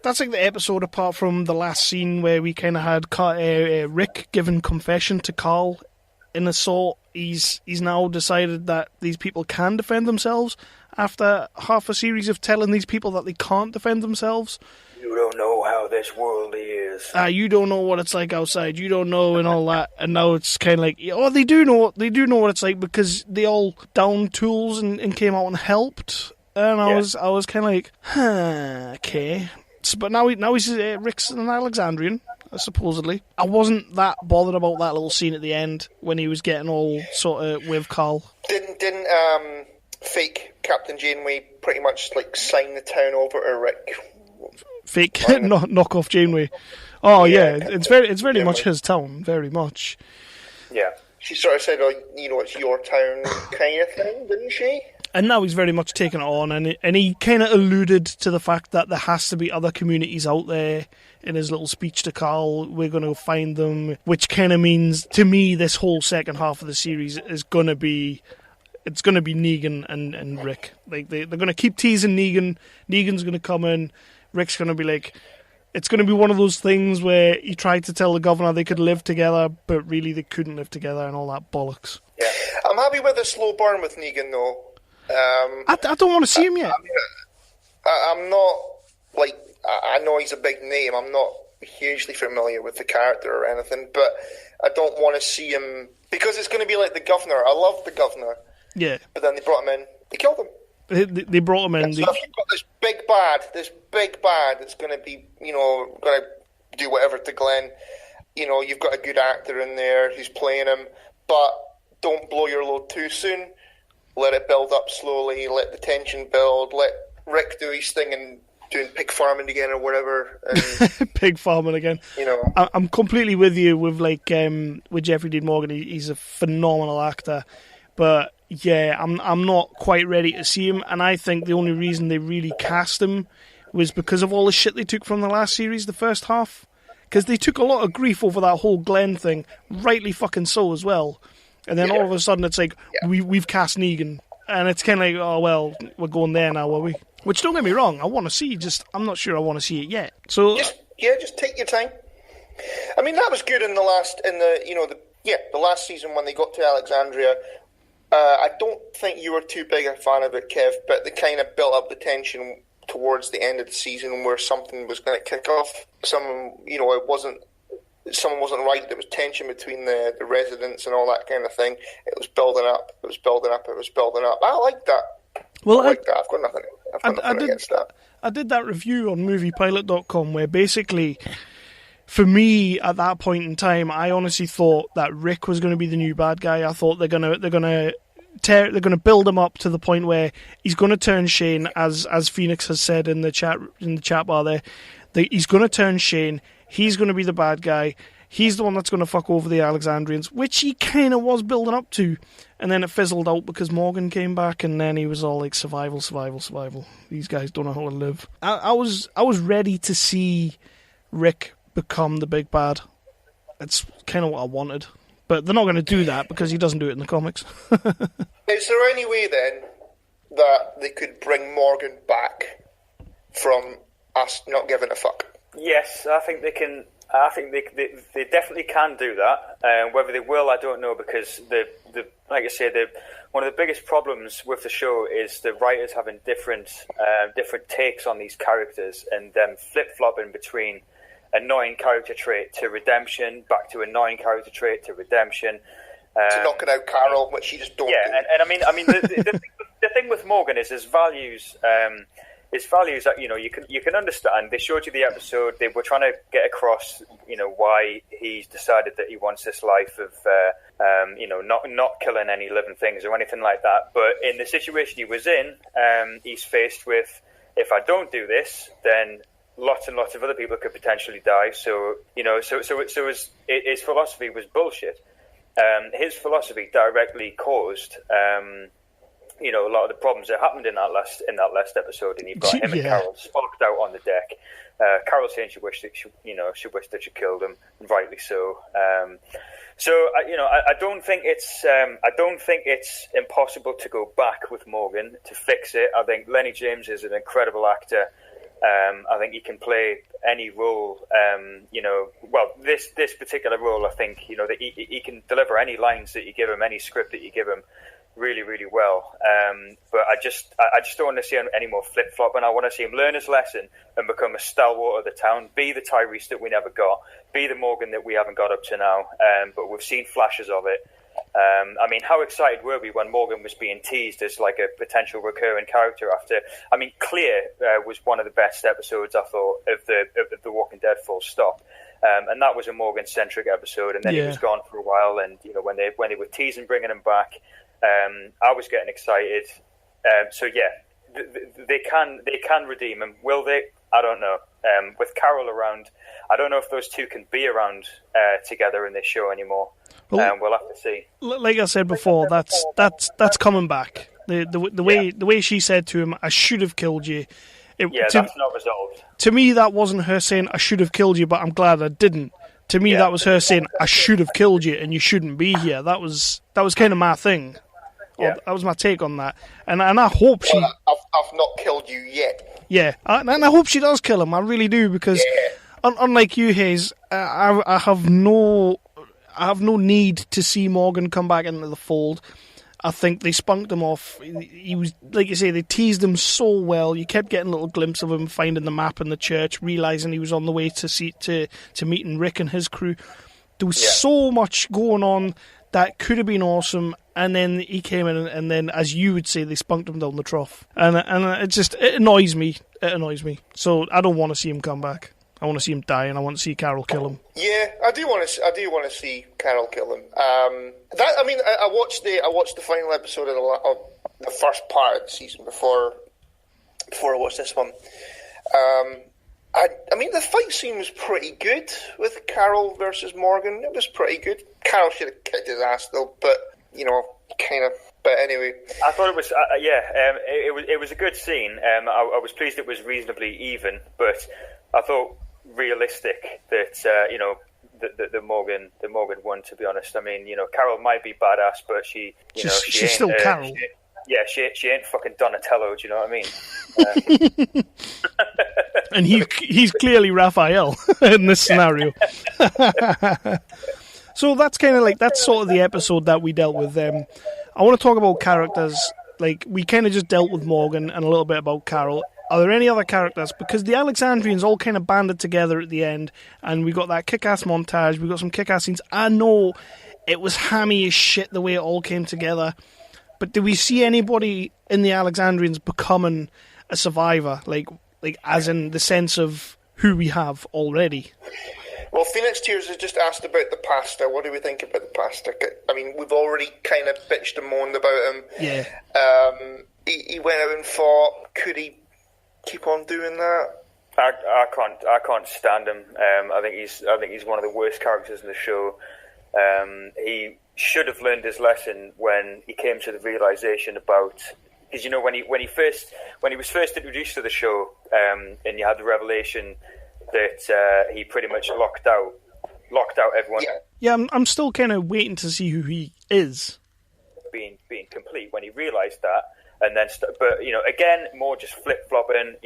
the episode apart from the last scene where we kind of had Rick giving confession to Carl in assault. He's now decided that these people can defend themselves after half a series of telling these people that they can't defend themselves. You don't know how this world is. You don't know what it's like outside. You don't know and all that. And now it's kind of like, oh, they do know what it's like because they all downed tools and came out and helped. And I was kind of like, okay. But now he's Rick's an Alexandrian, supposedly. I wasn't that bothered about that little scene at the end when he was getting all sort of with Carl. Didn't fake Captain Janeway pretty much like signed the town over to Rick. Fake knock off Janeway. Oh yeah, it's very much his town, very much. Yeah. She sort of said, "Oh, you know, it's your town," kind of thing, didn't she? And now he's very much taken it on, and he kind of alluded to the fact that there has to be other communities out there. In his little speech to Carl, we're going to find them, which kind of means, to me, this whole second half of the series is going to be, it's going to be Negan and Rick. Like they're going to keep teasing Negan. Negan's going to come in. Rick's going to be like, it's going to be one of those things where he tried to tell the governor they could live together, but really they couldn't live together and all that bollocks. Yeah, I'm happy with the slow burn with Negan, though. I don't want to see him yet. I'm not, like, I know he's a big name. I'm not hugely familiar with the character or anything, but I don't want to see him, because it's going to be like the governor. I love the governor. Yeah. But then they brought him in. They killed him. They brought him in. So if you've got this big bad that's going to be, you know, going to do whatever to Glenn, you know, you've got a good actor in there who's playing him, but don't blow your load too soon. Let it build up slowly. Let the tension build. Let Rick do his thing and doing pig farming again or whatever. And, pig farming again. You know, I'm completely with you with with Jeffrey Dean Morgan. He's a phenomenal actor, but yeah, I'm not quite ready to see him. And I think the only reason they really cast him was because of all the shit they took from the last series, the first half, because they took a lot of grief over that whole Glenn thing, rightly fucking so as well. And then all of a sudden it's like, we've cast Negan. And it's kind of like, oh, well, we're going there now, are we? Which, don't get me wrong, I want to see, I'm not sure I want to see it yet. So just take your time. I mean, that was good in the last season when they got to Alexandria. I don't think you were too big a fan of it, Kev, but they kind of built up the tension towards the end of the season where something was going to kick off. Someone wasn't right. There was tension between the residents and all that kind of thing. It was building up. I like that. Well, I like that. I've got nothing against that. I did that review on moviepilot.com where basically, for me, at that point in time, I honestly thought that Rick was going to be the new bad guy. I thought they're going to build him up to the point where he's going to turn Shane, as Phoenix has said in the chat bar there. He's going to turn Shane. He's going to be the bad guy. He's the one that's going to fuck over the Alexandrians, which he kind of was building up to. And then it fizzled out because Morgan came back, and then he was all like, survival. These guys don't know how to live. I was ready to see Rick become the big bad. It's kind of what I wanted. But they're not going to do that because he doesn't do it in the comics. Is there any way then that they could bring Morgan back from us not giving a fuck? Yes, I think they can. I think they definitely can do that. Whether they will, I don't know, because like I say, one of the biggest problems with the show is the writers having different takes on these characters and them flip-flopping between annoying character trait to redemption, back to annoying character trait to redemption. To knocking out Carol, which you just don't do. And I mean, the thing with Morgan is his values. His values that you can understand. They showed you the episode. They were trying to get across, why he's decided that he wants this life of, not killing any living things or anything like that. But in the situation he was in, he's faced with, if I don't do this, then lots and lots of other people could potentially die. So his philosophy was bullshit. His philosophy directly caused. A lot of the problems that happened in that last episode, and you've got him and Carol sparked out on the deck. Carol saying she wished that she killed him, and rightly so. I don't think it's impossible to go back with Morgan to fix it. I think Lenny James is an incredible actor. I think he can play any role. This particular role, I think that he can deliver any lines that you give him, any script that you give him, really, really well. But I just don't want to see any more flip-flopping. I want to see him learn his lesson and become a stalwart of the town, be the Tyrese that we never got, be the Morgan that we haven't got up to now. But we've seen flashes of it. How excited were we when Morgan was being teased as like a potential recurring character after... Clear was one of the best episodes, I thought, of the Walking Dead, full stop. And that was a Morgan-centric episode, and then he was gone for a while, and when they were teasing bringing him back, I was getting excited. So yeah, they can redeem him. Will they? I don't know. With Carol around, I don't know if those two can be around together in this show anymore. Well, we'll have to see. Like I said before, that's coming back. The way she said to him, "I should have killed you." That's not resolved. To me, that wasn't her saying, "I should have killed you, but I'm glad I didn't." To me, that was her saying, "I should have killed you, and you shouldn't be here." That was kind of my thing. Yeah. That was my take on that, and I hope she. Well, I've not killed you yet. Yeah, and I hope she does kill him. I really do, because unlike you, Haze, I have no need to see Morgan come back into the fold. I think they spunked him off. He was, like you say, they teased him so well. You kept getting little glimpses of him finding the map in the church, realising he was on the way to meeting Rick and his crew. There was so much going on that could have been awesome, and then he came in, and then, as you would say, they spunked him down the trough. And it annoys me. It annoys me. So I don't want to see him come back. I want to see him die, and I want to see Carol kill him. Yeah, I do want to see Carol kill him. I watched the final episode of the first part of the season before I watched this one. The fight scene was pretty good with Carol versus Morgan. It was pretty good. Carol should have kicked his ass though, but kind of. But anyway, I thought it was it was a good scene. I was pleased it was reasonably even, but I thought realistic that the Morgan won. To be honest, I mean, Carol might be badass, but she's still Carol. She ain't fucking Donatello. Do you know what I mean? And he's clearly Raphael in this scenario. So that's kind of that's sort of the episode that we dealt with. I want to talk about characters. Like, we kind of just dealt with Morgan and a little bit about Carol. Are there any other characters? Because the Alexandrians all kind of banded together at the end, and we got that kick-ass montage, we got some kick-ass scenes. I know it was hammy as shit the way it all came together, but did we see anybody in the Alexandrians becoming a survivor? Like as in the sense of who we have already? Well, Phoenix Tears has just asked about the pastor. What do we think about the pastor? I mean, we've already kind of bitched and moaned about him. Yeah. He went out and fought. Could he keep on doing that? I can't stand him. I think he's one of the worst characters in the show. He should have learned his lesson when he came to the realization about, because when he was first introduced to the show, and you had the revelation that he pretty much locked out everyone. Yeah, I'm still kind of waiting to see who he is. Being complete when he realised that, and then but again, more just flip flopping.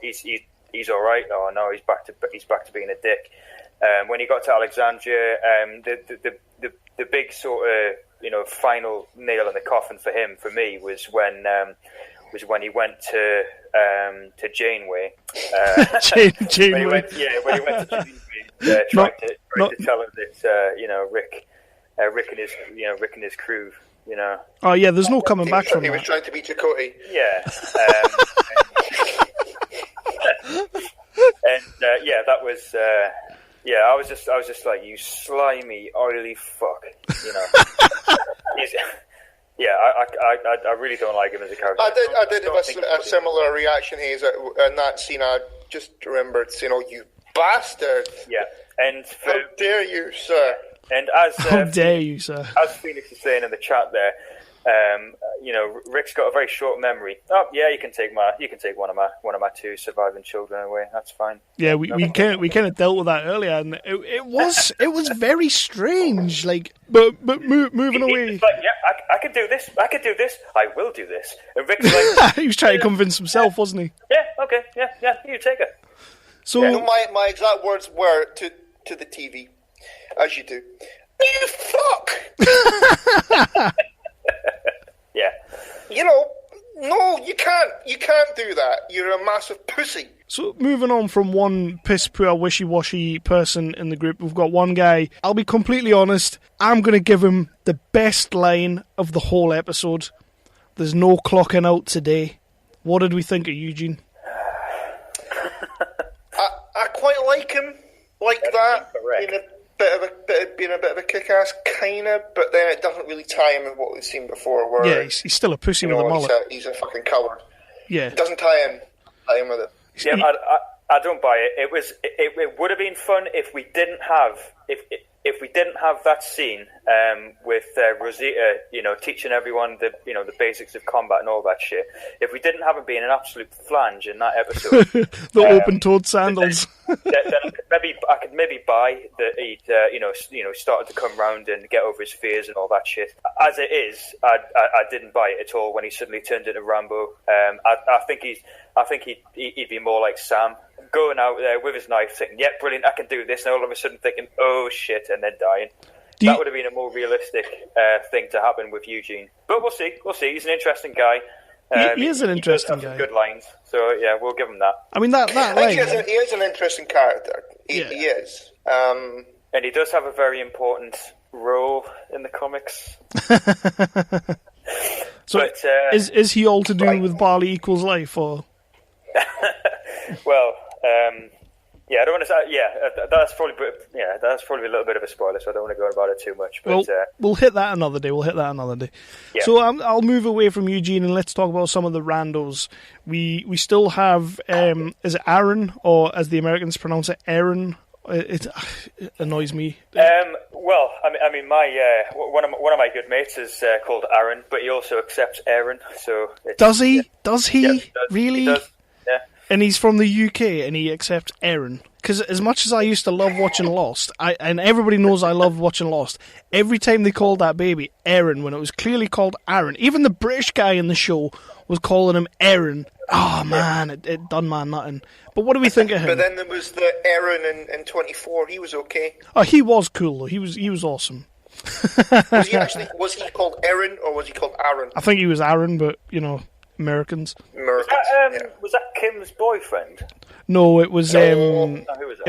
He's all right. Oh no, he's back to being a dick. When he got to Alexandria, the big sort of final nail in the coffin for him, for me, was when he went to Janeway. Janeway. When he went to Janeway, tried to tell her that Rick and his crew. Oh yeah, there's no coming back from that. He was trying to be Chakotay. Yeah. That was. I was just like, you slimy, oily fuck. I really don't like him as a character. I did have a similar reaction, Haze, in that scene. I just remembered saying, "Oh, you bastard!" Yeah, and how dare you, sir? And as how dare you, sir? As Phoenix is saying in the chat there, Rick's got a very short memory. Oh yeah, you can take one of my two surviving children away. That's fine. Yeah, we kind of dealt with that earlier, and it was very strange. Like, but moving away. He's like, yeah, I can do this. I can do this. I will do this. And Rick's like, he was trying to convince himself, wasn't he? Yeah. Okay. Yeah. You take it. So my exact words were to the TV, as you do. You fuck. Yeah. No, you can't. You can't do that. You're a massive pussy. So moving on from one piss-poor, wishy-washy person in the group, we've got one guy. I'll be completely honest, I'm going to give him the best line of the whole episode. There's no clocking out today. What did we think of Eugene? I quite like him like that. being a bit of a kick-ass, kinda, but then it doesn't really tie him with what we've seen before. Where, yeah, he's still a pussy with a mullet. He's a fucking coward. Yeah, it doesn't tie him with it. Yeah, I don't buy it. It would have been fun if we didn't have that scene with Rosita, teaching everyone the basics of combat and all that shit. If we didn't have him being an absolute flange in that episode, the open-toed sandals. then I could maybe buy that he'd started to come round and get over his fears and all that shit. As it is, I didn't buy it at all when he suddenly turned into Rambo. I think he'd be more like Sam, going out there with his knife, thinking, "Yeah, brilliant, I can do this," and all of a sudden thinking, "Oh shit," and then dying. That would have been a more realistic thing to happen with Eugene. But we'll see. He's an interesting guy. He is an interesting guy. Good lines, so yeah, we'll give him that. I mean, that line. He is an interesting character. He is. And he does have a very important role in the comics. So, but, is he all to do with Barley equals life, or? Well, yeah, I don't want to say. Yeah, that's probably a little bit of a spoiler, so I don't want to go about it too much. But we'll hit that another day. Yeah. So I'll move away from Eugene and let's talk about some of the randos. We still have is it Aaron, or as the Americans pronounce it, Aaron? It annoys me. Well, I mean, my one of my good mates is called Aaron, but he also accepts Aaron. So does he? Yeah. Does he? Yeah, he does. Really? He does. Yeah. And he's from the UK, and he accepts Aaron. Because as much as I used to love watching Lost, and everybody knows I love watching Lost, every time they called that baby Aaron when it was clearly called Aaron, even the British guy in the show was calling him Aaron. Oh man, it done man nothing. But what do we think of him? But then there was the Aaron in 24. He was okay. Oh, he was cool though. He was awesome. Was he called Aaron or was he called Aaron? I think he was Aaron, but Americans. Was that Kim's boyfriend? No, it was. Who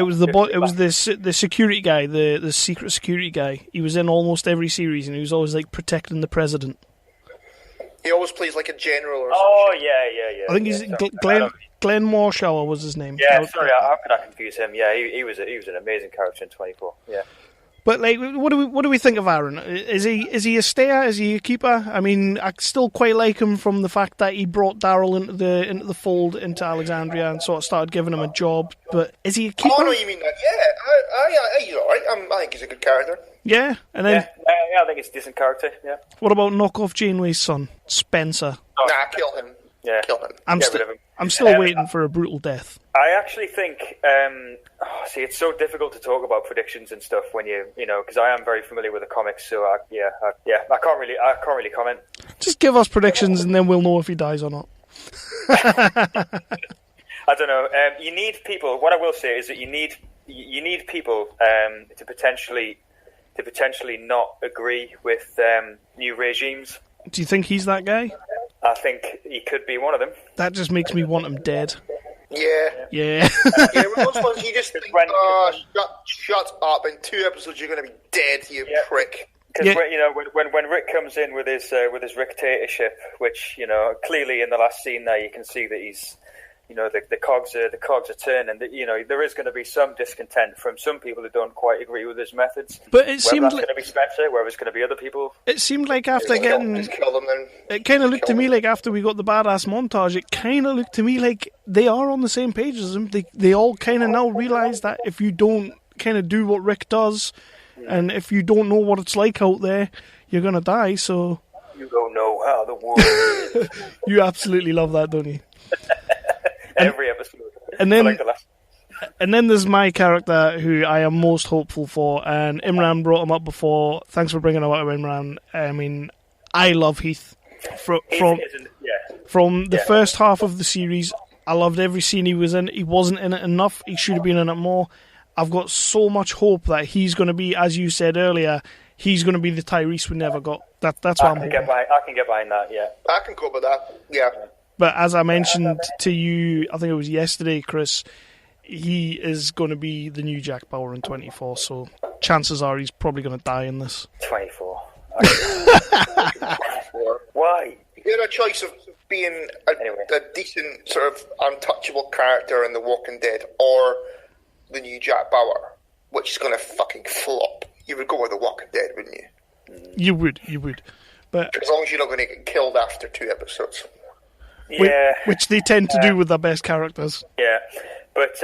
was that? It was the security guy, the secret security guy. He was in almost every series, and he was always like protecting the president. He always plays like a general or something. Oh yeah. I think he's Glenn Marshall was his name. Yeah, sorry, how could I confuse him? Yeah, he was an amazing character in 24. Yeah. But like, what do we think of Aaron? Is he a stayer? Is he a keeper? I mean, I still quite like him from the fact that he brought Daryl into the fold into Alexandria and sort of started giving him a job. But is he a keeper? Oh no, you mean that? Yeah, he's alright. I think he's a good character. Yeah, and then I think he's a decent character. Yeah. What about Knockoff Janeway's son, Spencer? Nah, kill him. Yeah, kill him. I'm still waiting for a brutal death. I actually think, see, it's so difficult to talk about predictions and stuff when because I am very familiar with the comics, so I can't really comment. Just give us predictions, and then we'll know if he dies or not. I don't know. You need people. What I will say is that you need people to potentially not agree with new regimes. Do you think he's that guy? I think he could be one of them. That just makes me want him dead. Yeah. Yeah, those ones you just think, shut up, in 2 episodes you're going to be dead, you prick. Because when Rick comes in with his Rick-tatorship, which, clearly in the last scene there you can see that he's, the cogs are turning. There is going to be some discontent from some people who don't quite agree with his methods. But it seemed like going to be Spencer, whether it's going to be other people. It seemed like after getting, it kind of looked to me like after we got the badass montage, it kind of looked to me like they are on the same page as him. They all kind of now realise that if you don't kind of do what Rick does, and if you don't know what it's like out there, you're going to die. So you don't know how the world is. You absolutely love that, don't you? Every episode. And then there's my character who I am most hopeful for, and Imran brought him up before. Thanks for bringing him up, Imran. I mean, I love Heath. From the first half of the series, I loved every scene he was in. He wasn't in it enough. He should have been in it more. I've got so much hope that he's going to be, as you said earlier, he's going to be the Tyrese we never got. That's what I'm hoping. I can get behind that, yeah. I can cope with that, yeah. But as I mentioned to you, I think it was yesterday, Chris, he is going to be the new Jack Bauer in 24, so chances are he's probably going to die in this. 24. Why? You had a choice of being a decent, sort of untouchable character in The Walking Dead or the new Jack Bauer. which is going to fucking flop, you would go with The Walking Dead, wouldn't you? You would. But as long as you're not going to get killed after 2 episodes. Yeah. Which they tend to do with their best characters. Yeah. But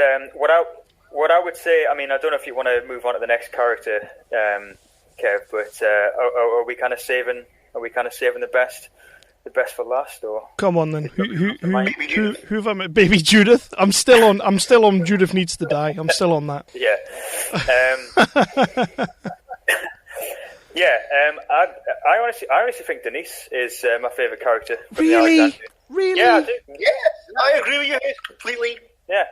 what I would say, I mean, I don't know if you want to move on to the next character, Kev, but are we kind of saving the best for last, or come on then? Who have I met? Baby Judith. I'm still on Judith needs to die. I'm still on that. Yeah. I honestly think Denise is my favourite character. Really? Yeah, I do. Yeah, I agree with you completely. Yeah.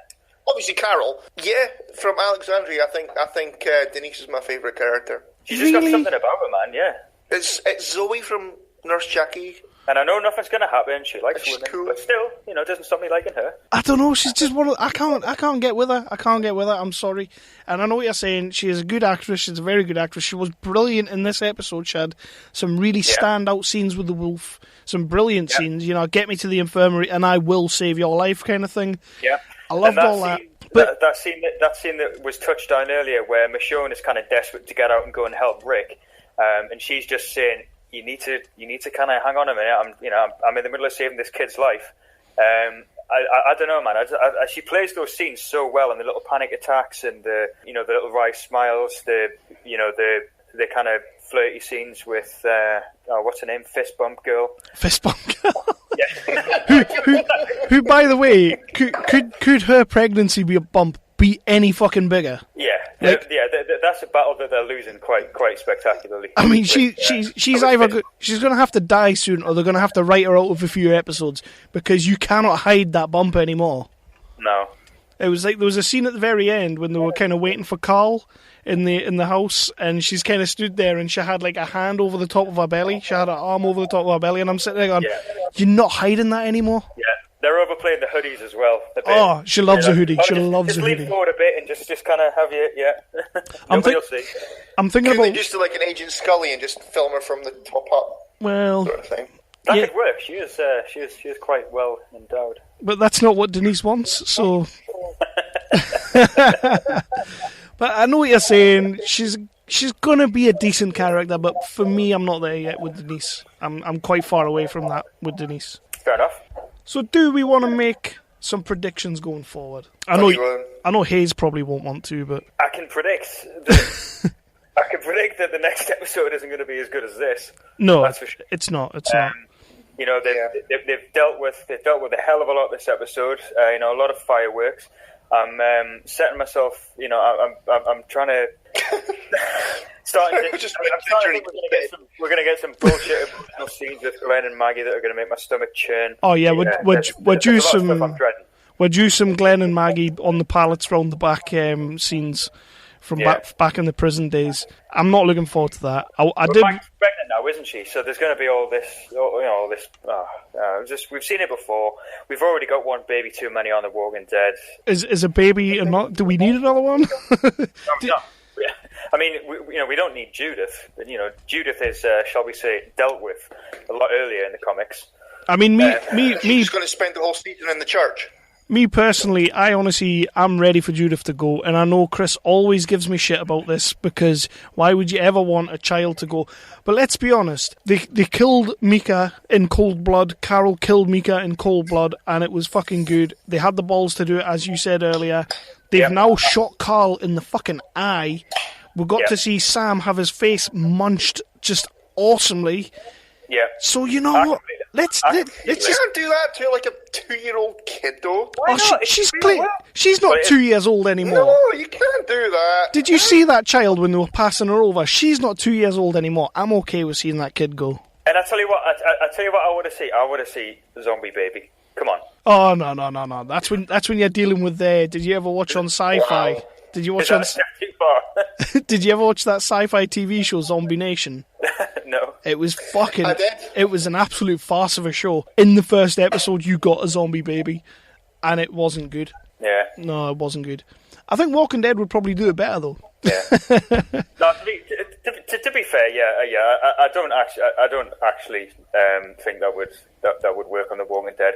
Obviously, Carol. Yeah, from Alexandria, I think Denise is my favourite character. She's just got something about her, man. Yeah. It's Zoe from Nurse Jackie. And I know nothing's going to happen. She likes women, cool. But still, it doesn't stop me liking her. I don't know. She's just one of. I can't get with her. I'm sorry. And I know what you're saying. She is a good actress. She's a very good actress. She was brilliant in this episode. She had some really standout scenes with the wolf. Some brilliant scenes. Get me to the infirmary and I will save your life, kind of thing. Yeah. I loved all that. But that scene that was touched on earlier, where Michonne is kind of desperate to get out and go and help Rick, and she's just saying, "You need to kind of hang on a minute. I'm in the middle of saving this kid's life." I don't know, man. She plays those scenes so well, and the little panic attacks, and the little wry smiles, the kind of flirty scenes with what's her name, Fist Bump Girl. Yeah. who, by the way, could her pregnancy be any fucking bigger? Yeah, that's a battle that they're losing quite spectacularly. I mean, she's either she's going to have to die soon, or they're going to have to write her out of a few episodes, because you cannot hide that bump anymore. No. It was like there was a scene at the very end when they were kind of waiting for Carl in the house, and she's kind of stood there, and she had like a hand over the top of her belly. She had her arm over the top of her belly, and I'm sitting there going, "You're not hiding that anymore." Yeah, they're overplaying the hoodies as well. Oh, she loves a hoodie. She loves a hoodie. Just lean forward a bit and just kind of have you. Yeah. Nobody will see. I'm thinking Couldn't about they just do like an Agent Scully and just film her from the top up. Well, sort of thing. That could work. She is quite well endowed. But that's not what Denise wants. So. But I know what you're saying. She's gonna be a decent character, but for me, I'm not there yet with Denise. I'm quite far away from that with Denise. Fair enough. So, do we want to make some predictions going forward? I know Haze probably won't want to, but I can predict that the next episode isn't going to be as good as this. No, that's for sure. It's not. It's not. They've dealt with a hell of a lot this episode. A lot of fireworks. I'm setting myself. I'm trying to. We're going to get some bullshit emotional scenes with Glenn and Maggie that are going to make my stomach churn. Oh yeah, we're due some Glenn and Maggie on the pallets round the back scenes from back in the prison days. I'm not looking forward to that. Maggie's pregnant now, isn't she? So there's going to be all this. We've seen it before. We've already got one baby too many on The Walking Dead. Is a baby not? Do we need another one? No. I mean, we don't need Judith. But, Judith is, shall we say, dealt with a lot earlier in the comics. I mean, She's going to spend the whole season in the church. Me personally, I'm ready for Judith to go, and I know Chris always gives me shit about this, because why would you ever want a child to go? But let's be honest, they killed Mika in cold blood. Carol killed Mika in cold blood, and it was fucking good. They had the balls to do it, as you said earlier. They've now shot Carl in the fucking eye. We got to see Sam have his face munched just awesomely. Yeah. So you know what? Let's just... You can't do that to like a 2-year-old kid, though. She's not 2 years old anymore. No, you can't do that. Did you see that child when they were passing her over? She's not 2 years old anymore. I'm okay with seeing that kid go. And I tell you what, I want to see. I want to see Zombie Baby. Come on. Oh no. That's when you're dealing with Did you ever watch on Sci-Fi? Wow. Did you watch on? Too far. Did you ever watch that Sci-Fi TV show Zombie Nation? No. It was fucking. I did. It was an absolute farce of a show. In the first episode, you got a zombie baby, and it wasn't good. Yeah. No, it wasn't good. I think Walking Dead would probably do it better though. Yeah. No, to be fair, I don't actually think that would work on The Walking Dead,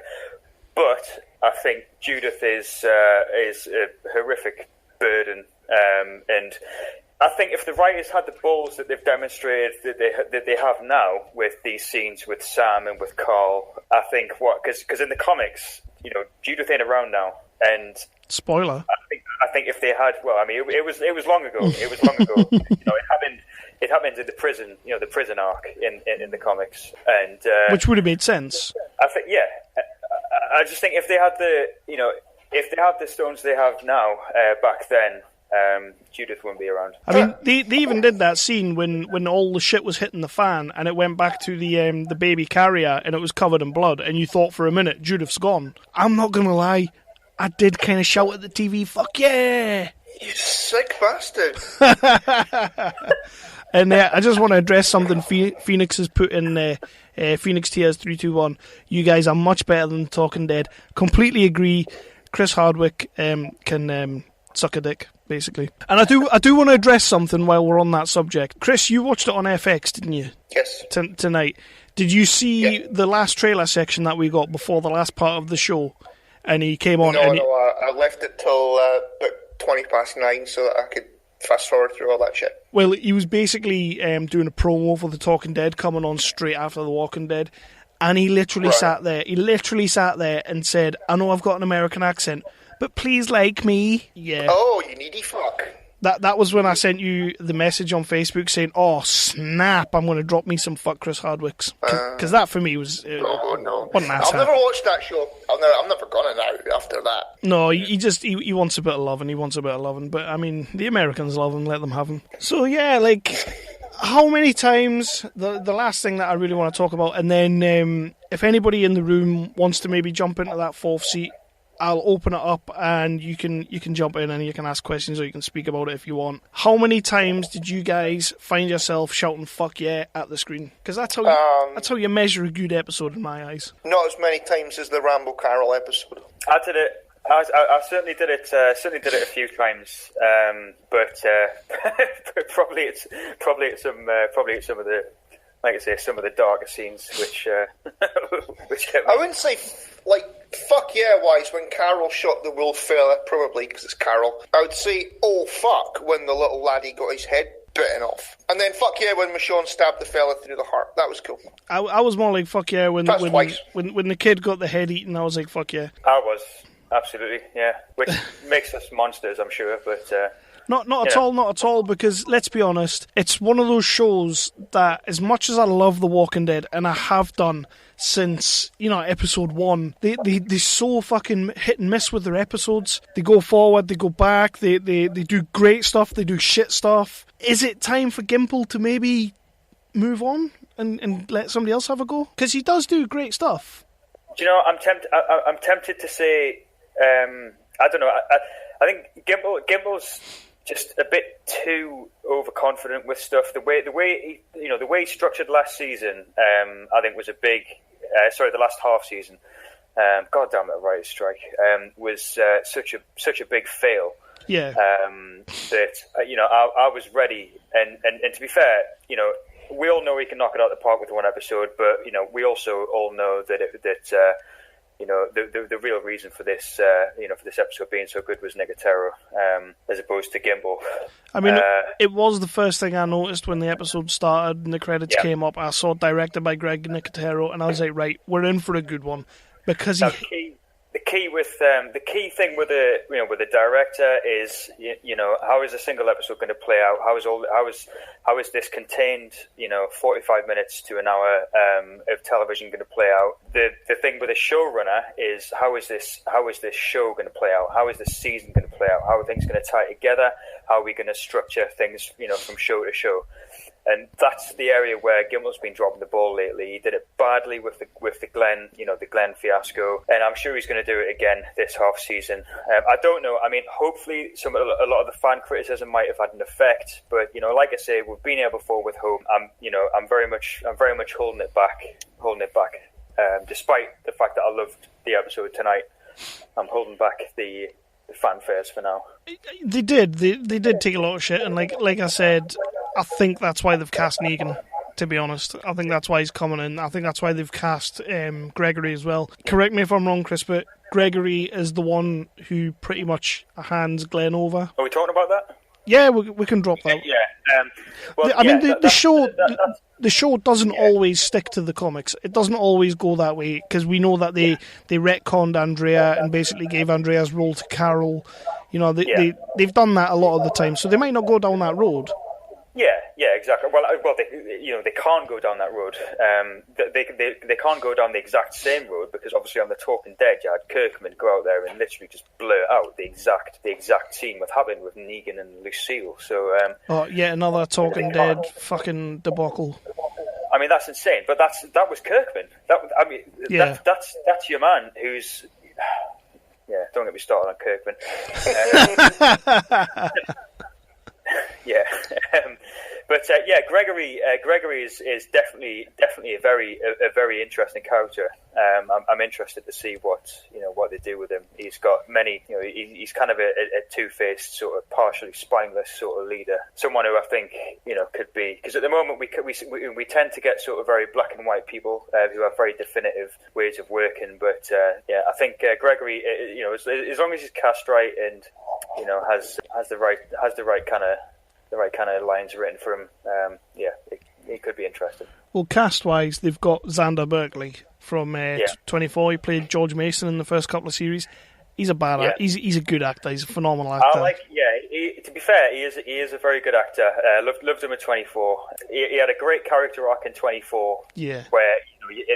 but I think Judith is a horrific burden And I think if the writers had the balls that they've demonstrated that they have now with these scenes with Sam and with Carl, I think because in the comics, Judith ain't around now, and spoiler. I think if they had, it was long ago. It was long ago. It happened in the prison, the prison arc in the comics, and which would have made sense. I think, I just think if they had the stones they have now back then. Judith wouldn't be around. I mean, they even did that scene when all the shit was hitting the fan, and it went back to the baby carrier, and it was covered in blood, and you thought for a minute Judith's gone. I'm not gonna lie, I did kind of shout at the TV, "Fuck yeah!" You sick bastard. And I just want to address something Phoenix has put in Phoenix Tears 321. You guys are much better than Talking Dead. Completely agree. Chris Hardwick can suck a dick, basically. And I do want to address something while we're on that subject. Chris, you watched it on FX, didn't you? Yes. Tonight. Did you see the last trailer section that we got before the last part of the show? And he came on. I left it till about 9:20 so that I could fast forward through all that shit. Well, he was basically doing a promo for The Talking Dead, coming on straight after The Walking Dead. And he literally sat there. He literally sat there and said, "I know I've got an American accent, but please like me." Yeah. Oh, you needy fuck. That was when I sent you the message on Facebook saying, "Oh snap! I'm going to drop me some fuck Chris Hardwicks," because that for me was no. What an I've never watched that show. I'm never gonna now after that. No, he wants a bit of loving. But I mean, the Americans love him. Let them have him. So yeah, like how many times the last thing that I really want to talk about, and then if anybody in the room wants to maybe jump into that fourth seat, I'll open it up and you can jump in and you can ask questions or you can speak about it if you want. How many times did you guys find yourself shouting "fuck yeah" at the screen? Because that's how you measure a good episode in my eyes. Not as many times as the Rambo Carol episode. I did it. I certainly did it. Certainly did it a few times, but probably it's some of the, like I say, some of the darker scenes which kept me. I wouldn't say fuck yeah wise when Carol shot the wolf fella, probably because it's Carol. I would say oh fuck when the little laddie got his head bitten off, and then fuck yeah when Michonne stabbed the fella through the heart. That was cool. I was more like fuck yeah when the kid got the head eaten. I was like fuck yeah. I was absolutely, yeah, which makes us monsters, I'm sure, but. Not at all, because let's be honest, it's one of those shows that, as much as I love The Walking Dead, and I have done since, episode 1, they're so fucking hit and miss with their episodes. They go forward, they go back, they do great stuff, they do shit stuff. Is it time for Gimple to maybe move on and let somebody else have a go? Because he does do great stuff. Do you know, I'm tempted to say, I don't know, I think Gimple's just a bit too overconfident with stuff. The way he structured last season, I think was a big. The last half season. God damn it, a writer's strike. Was such a big fail. Yeah. That I was ready, and to be fair, we all know he can knock it out of the park with one episode, but we also all know that the real reason for this, for this episode being so good was Nicotero, as opposed to Gimble. I mean, it was the first thing I noticed when the episode started and the credits came up. I saw directed by Greg Nicotero, and I was like, right, we're in for a good one, because the key thing with the director is how is a single episode going to play out? How is this contained 45 minutes to an hour of television going to play out? The thing with a showrunner is how is this show going to play out? How is this season going to play out? How are things going to tie together? How are we going to structure things from show to show? And that's the area where Gimble's been dropping the ball lately. He did it badly with the Glenn, the Glenn fiasco, and I'm sure he's going to do it again this half season. I don't know. I mean, hopefully, a lot of the fan criticism might have had an effect, but like I say, we've been here before with hope. I'm very much holding it back, despite the fact that I loved the episode tonight. I'm holding back the fanfares for now. They did take a lot of shit, and like I said, I think that's why they've cast Negan, to be honest. I think that's why he's coming in. I think that's why they've cast Gregory as well. Correct me if I'm wrong, Chris, but Gregory is the one who pretty much hands Glenn over. Are we talking about that? Yeah, we can drop that. Yeah. The show doesn't always stick to the comics. It doesn't always go that way, because we know that they retconned Andrea and basically gave Andrea's role to Carol. You know, they've done that a lot of the time, so they might not go down that road. Yeah, exactly. Well, they can't go down that road. They can't go down the exact same road, because obviously on The Talking Dead, you had Kirkman go out there and literally just blur out the exact scene what happened with Negan and Lucille. So, another Talking Dead fucking debacle. I mean, that's insane. But that was Kirkman. That's your man who's. Yeah, don't get me started on Kirkman. Gregory is definitely a very interesting character. I'm interested to see what they do with him. He's got many, he's kind of a two-faced, sort of partially spineless sort of leader. Someone who I think could be, because at the moment we tend to get sort of very black and white people who have very definitive ways of working. But I think Gregory, as long as he's cast right and has the right kind of lines written for him, it could be interesting. Well, cast-wise, they've got Xander Berkeley from 24. He played George Mason in the first couple of series. He's a bad actor. He's a good actor. He's a phenomenal actor. To be fair, he is a very good actor. Loved him in 24. He had a great character arc in 24. Yeah. Where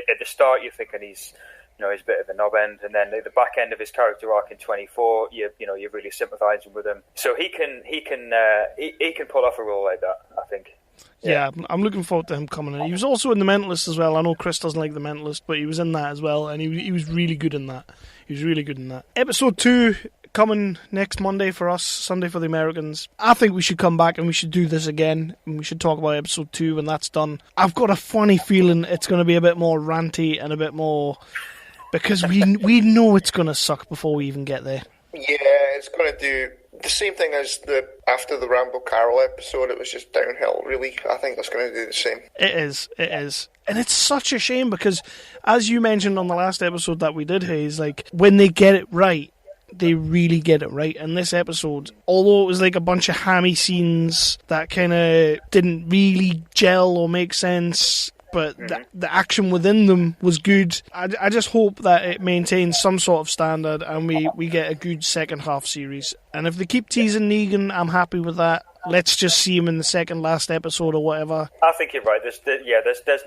at the start you're thinking he's a bit of a knob end, and then at the back end of his character arc in 24, you're really sympathising with him. So he can pull off a role like that, I think. Yeah, I'm looking forward to him coming in. He was also in The Mentalist as well. I know Chris doesn't like The Mentalist, but he was in that as well, and he was really good in that. Episode 2 coming next Monday for us, Sunday for the Americans. I think we should come back and we should do this again, and we should talk about episode 2 when that's done. I've got a funny feeling it's going to be a bit more ranty and a bit more, because we know it's going to suck before we even get there. Yeah, it's going to do the same thing as after the Rambo Carol episode. It was just downhill, really. I think it's going to do the same. It is. And it's such a shame, because, as you mentioned on the last episode that we did, Haze, like, when they get it right, they really get it right. And this episode, although it was like a bunch of hammy scenes that kind of didn't really gel or make sense, but the action within them was good. I just hope that it maintains some sort of standard and we get a good second half series. And if they keep teasing Negan, I'm happy with that. Let's just see him in the second last episode or whatever. I think you're right. There's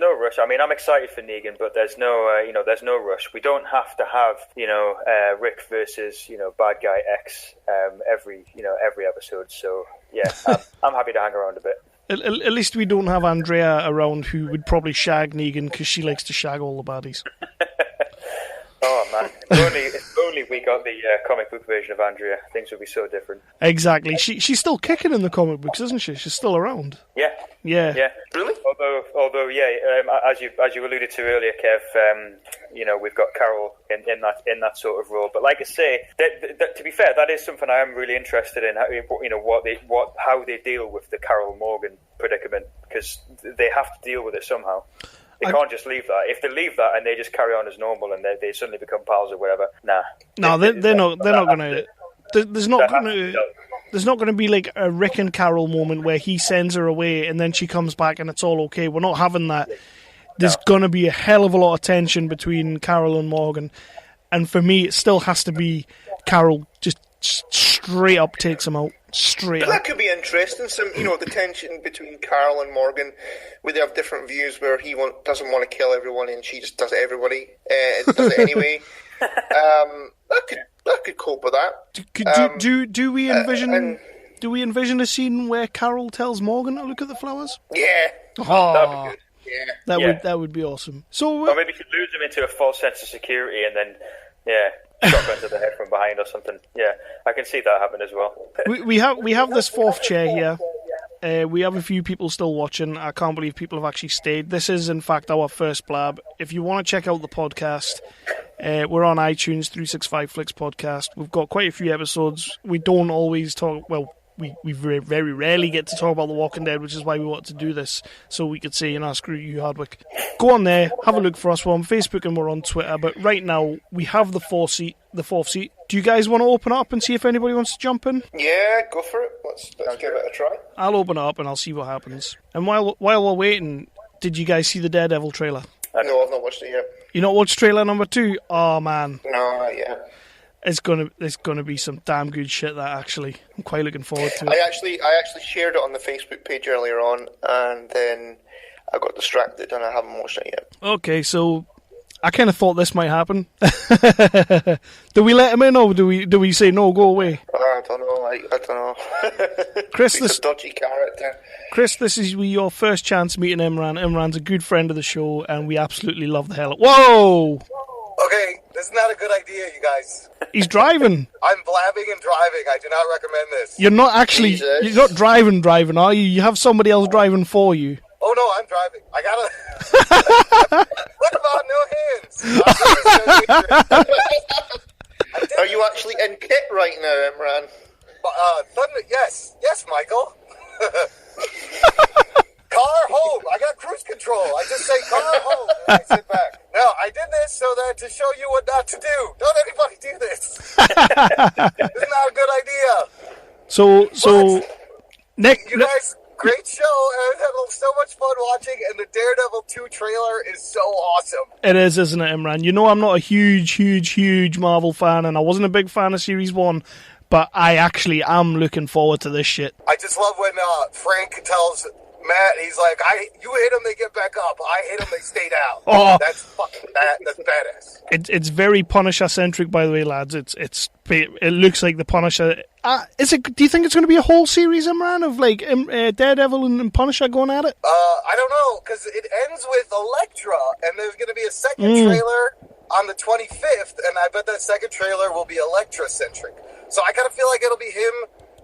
no rush. I mean, I'm excited for Negan, but there's no rush. We don't have to have Rick versus bad guy X every episode. So yeah, I'm happy to hang around a bit. At least we don't have Andrea around, who would probably shag Negan, because she likes to shag all the baddies. Oh man, if only we got the comic book version of Andrea, things would be so different. Exactly. She's still kicking in the comic books, isn't she? She's still around. Yeah. Really? Although, as you alluded to earlier, Kev, we've got Carol in that sort of role. But like I say, to be fair, that is something I am really interested in. How they deal with the Carol Morgan predicament, because they have to deal with it somehow. They can't just leave that. If they leave that and they just carry on as normal and they suddenly become pals or whatever, nah. No, they're not going to. There's not going to be like a Rick and Carol moment where he sends her away and then she comes back and it's all okay. We're not having that. There's going to be a hell of a lot of tension between Carol and Morgan, and for me, it still has to be Carol just straight up takes him out. But that could be interesting. Some, the tension between Carl and Morgan, where they have different views, where he doesn't want to kill everyone and she just does it everybody. Does it anyway. That could cope with that. Do we envision? Do we envision a scene where Carol tells Morgan to look at the flowers? Yeah. Oh, that'd be good. Yeah. That would be awesome. So, or maybe you could lose him into a false sense of security, and then shotgun to the head from behind or something. Yeah, I can see that happen as well. we have this fourth chair here. We have a few people still watching. I can't believe people have actually stayed. This is, in fact, our first Blab. If you want to check out the podcast, we're on iTunes, 365Flicks podcast. We've got quite a few episodes. We don't always talk... Well, we very, very rarely get to talk about The Walking Dead, which is why we wanted to do this, so we could say, screw you, Hardwick. Go on there, have a look for us. We're on Facebook and we're on Twitter, but right now we have the the fourth seat. Do you guys want to open up and see if anybody wants to jump in? Yeah, go for it. Let's give it a try. I'll open up and I'll see what happens. And while we're waiting, did you guys see the Daredevil trailer? No, I've not watched it yet. You not watched trailer number 2? Oh man. No, not yet. It's gonna be some damn good shit, that, actually. I'm quite looking forward to it. I actually shared it on the Facebook page earlier on, and then I got distracted and I haven't watched it yet. Okay, so I kind of thought this might happen. Do we let him in, or do we say no, go away? I don't know. I don't know. Chris, He's a dodgy character. Chris, this is your first chance meeting Imran. Imran's a good friend of the show, and we absolutely love the hell. Whoa! Okay, this is not a good idea, you guys. He's driving. I'm blabbing and driving. I do not recommend this. You're not actually. Jesus. You're not driving, are you? You have somebody else driving for you. Oh no, I'm driving. I gotta. What about no hands? Are you actually in kit right now, Imran? Thunder. Yes, Michael. Car home. I got cruise control. I just say car home and I sit back. No, I did this so that to show you what not to do. Don't anybody do this. This is not a good idea. So Nick, You guys, great show. I've had so much fun watching, and the Daredevil 2 trailer is so awesome. it is, isn't it, Imran? You know I'm not a huge Marvel fan, and I wasn't a big fan of Series 1, but I actually am looking forward to this shit. I just love when Frank tells Matt, he's like, you hit them, they get back up. I hit them, they stay down. Oh. That's fucking that's badass. It's very Punisher-centric, by the way, lads. It looks like the Punisher. Do you think it's going to be a whole series, Imran, of like Daredevil and Punisher going at it? I don't know, because it ends with Elektra, and there's going to be a second trailer on the 25th, and I bet that second trailer will be Elektra-centric. So I kind of feel like it'll be him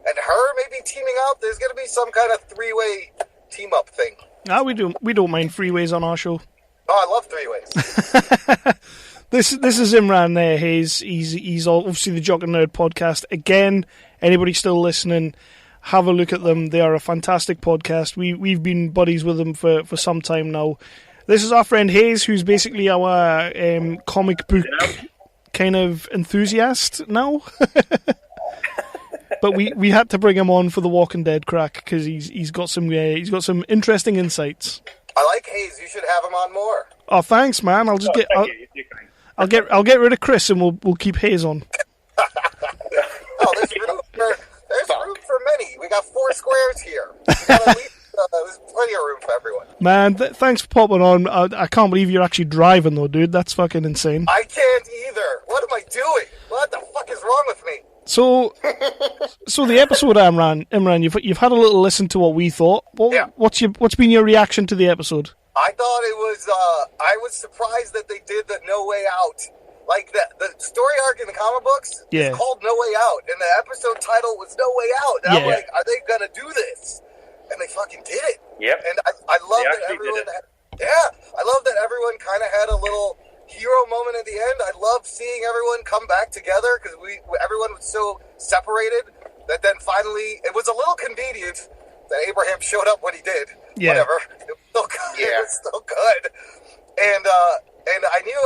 and her maybe teaming up. There's going to be some kind of three-way team-up thing. We don't mind freeways on our show. Oh, I love three-ways. This is Imran Haze. He's obviously the Jock and Nerd podcast. Again, anybody still listening, have a look at them. They are a fantastic podcast. We've been buddies with them for some time now. This is our friend Haze, who's basically our comic book kind of enthusiast now. But we had to bring him on for the Walking Dead crack because he's got some interesting insights. I like Haze. You should have him on more. Oh, thanks, man. I'll get rid of Chris and we'll keep Haze on. Oh, there's room for many. We got 4 squares here. There's plenty of room for everyone. Man, thanks for popping on. I can't believe you're actually driving though, dude. That's fucking insane. I can't either. What am I doing? What the fuck is wrong with me? So the episode, Imran, you've had a little listen to what we thought. What's been your reaction to the episode? I thought it was. I was surprised that they did the No Way Out. Like the story arc in the comic books is called No Way Out, and the episode title was No Way Out. And I'm like, are they gonna do this? And they fucking did it. Yep. And I love that everyone. I love that everyone kind of had a little hero moment at the end. I love seeing everyone come back together because everyone was so separated that then finally it was a little convenient that Abraham showed up when he did. Yeah. Whatever. It was still good. Yeah. It was still good. And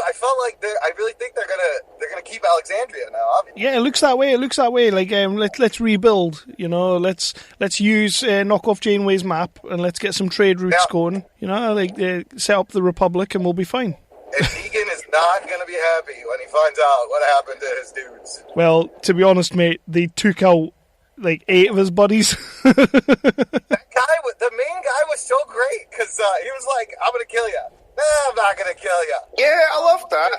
I felt like I really think they're gonna keep Alexandria now. Obviously. Yeah, it looks that way. Like let's rebuild. You know, let's use knock off Janeway's map and let's get some trade routes going. You know, like set up the Republic and we'll be fine. And Negan is not going to be happy when he finds out what happened to his dudes. Well, to be honest, mate, they took out like 8 of his buddies. The main guy was so great because he was like, "I'm going to kill you." Nah, I'm not going to kill you. Yeah, I love that.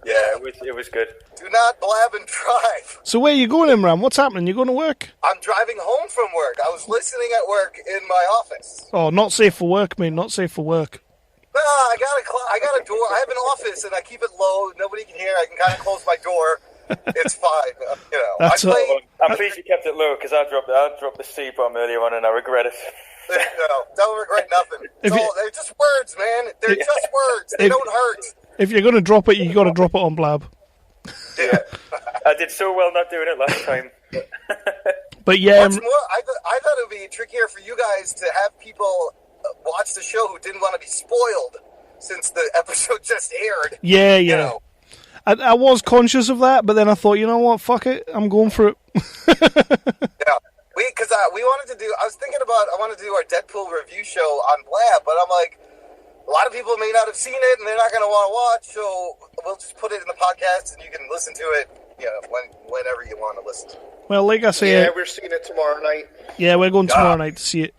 Yeah, it was good. Do not blab and drive. So where are you going, Imran? What's happening? You going to work? I'm driving home from work. I was listening at work in my office. Oh, not safe for work, mate. Not safe for work. No, I got a door. I have an office and I keep it low. Nobody can hear. I can kind of close my door. It's fine. You know. I'm pleased you kept it low because I dropped the C bomb earlier on and I regret it. No, don't regret nothing. They're just words, man. They're just words. They don't hurt. If you're going to drop it, you got to drop it on Blab. Yeah. I did so well not doing it last time. But yeah, What's more, I thought it would be trickier for you guys to have people watch the show who didn't want to be spoiled since the episode just aired. Yeah. You know. I was conscious of that, but then I thought, you know what, fuck it, I'm going for it. Yeah, because we wanted to do. I was thinking about. I wanted to do our Deadpool review show on Blab, but I'm like, a lot of people may not have seen it, and they're not going to want to watch. So we'll just put it in the podcast, and you can listen to it, whenever you want to listen to it. Well, like I say, yeah, we're seeing it tomorrow night. Yeah, we're going tomorrow night to see it.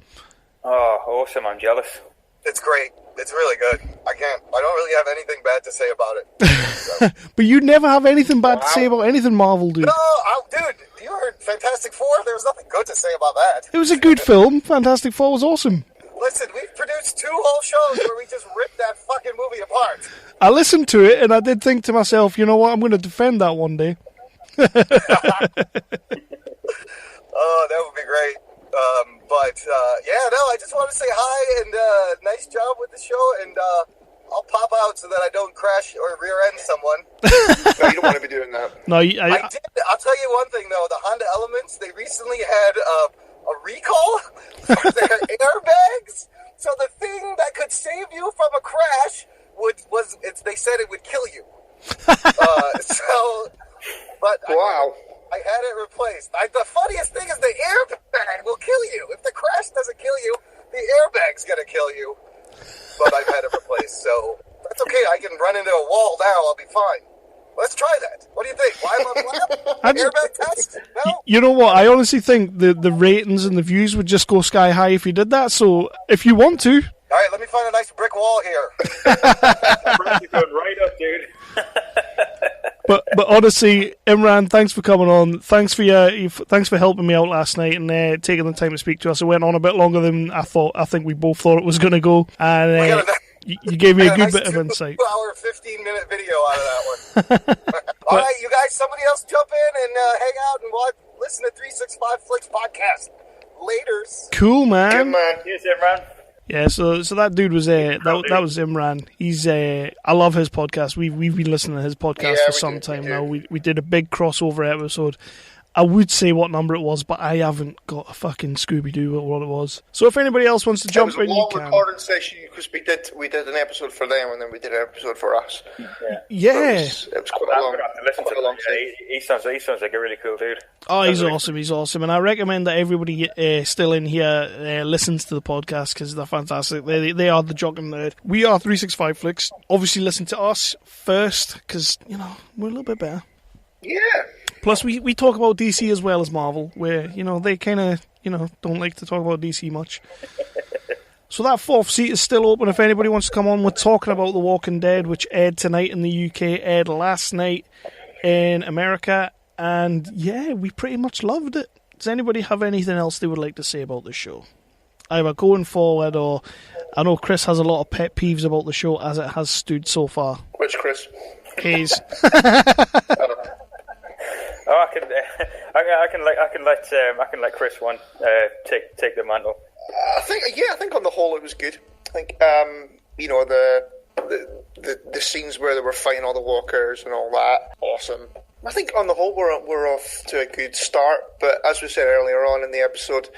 Oh, awesome! I'm jealous. It's great. It's really good. I don't really have anything bad to say about it. But you never have anything bad to say about anything Marvel, dude. No, dude, you heard Fantastic Four. There was nothing good to say about that. It was a good film. Fantastic Four was awesome. Listen, we've produced 2 whole shows where we just ripped that fucking movie apart. I listened to it, and I did think to myself, you know what, I'm going to defend that one day. Oh, that would be great. I just want to say hi and nice job with the show, and I'll pop out so that I don't crash or rear end someone. No, you don't want to be doing that. No, I did. I'll tell you one thing though: the Honda Elements, they recently had a recall for their airbags. So the thing that could save you from a crash they said it would kill you. Wow. I had it replaced. The funniest thing is the airbag will kill you. If the crash doesn't kill you, the airbag's going to kill you. But I've had it replaced, so that's okay. I can run into a wall now. I'll be fine. Let's try that. What do you think? Live on Blab? Airbag test? No? You know what? I honestly think the ratings and the views would just go sky high if you did that, so if you want to... All right, let me find a nice brick wall here. You're going right up, dude. But honestly, Imran, thanks for coming on. Thanks for helping me out last night and taking the time to speak to us. It went on a bit longer than I thought. I think we both thought it was going to go, and you gave me a good bit of insight. 2-hour, 15-minute video out of that one. All right, you guys. Somebody else jump in and hang out and listen to 365Flicks podcast. Laters. Cool, man. Good man. Cheers, Imran. Yeah, so that dude was that was Imran. He's I love his podcast. We've been listening to his podcast for some time now. We did a big crossover episode. I would say what number it was, but I haven't got a fucking Scooby-Doo what it was. So if anybody else wants to jump in, you can. It was a long recording session because we did an episode for them and then we did an episode for us. Yeah. It was quite a long. I'm going to have to listen to it. He sounds like a really cool dude. Oh, he's awesome. He's awesome, and I recommend that everybody still in here listens to the podcast because they're fantastic. They are the Jock and Nerd. We are 365Flicks. Obviously, listen to us first because we're a little bit better. Yeah. Plus, we talk about DC as well as Marvel, where, they kind of, don't like to talk about DC much. So that 4th seat is still open if anybody wants to come on. We're talking about The Walking Dead, which aired tonight in the UK, aired last night in America, and yeah, we pretty much loved it. Does anybody have anything else they would like to say about the show? Either going forward or... I know Chris has a lot of pet peeves about the show as it has stood so far. Which Chris? Haze. Oh, I can let Chris take the mantle. I think on the whole it was good. I think the scenes where they were fighting all the walkers and all that, awesome. I think on the whole we're off to a good start. But as we said earlier on in the episode,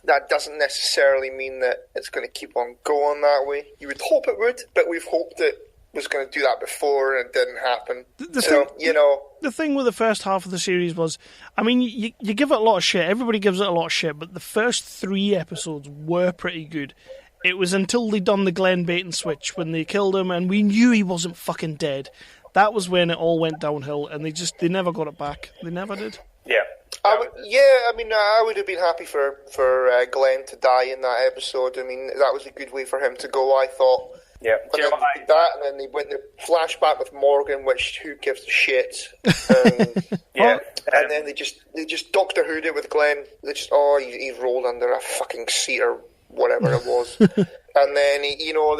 that doesn't necessarily mean that it's going to keep on going that way. You would hope it would, but we've hoped it was going to do that before and it didn't happen. The thing with the first half of the series was, you give it a lot of shit. Everybody gives it a lot of shit, but the first 3 episodes were pretty good. It was until they done the Glenn bait and switch when they killed him and we knew he wasn't fucking dead. That was when it all went downhill and they never got it back. They never did. Yeah. I would have been happy for Glenn to die in that episode. That was a good way for him to go, I thought. Yeah. But then they did that, and then they went the flashback with Morgan, which who gives a shit? Yeah. And then they just Doctor Who'd it with Glenn. They just he rolled under a fucking seat or whatever it was. And then they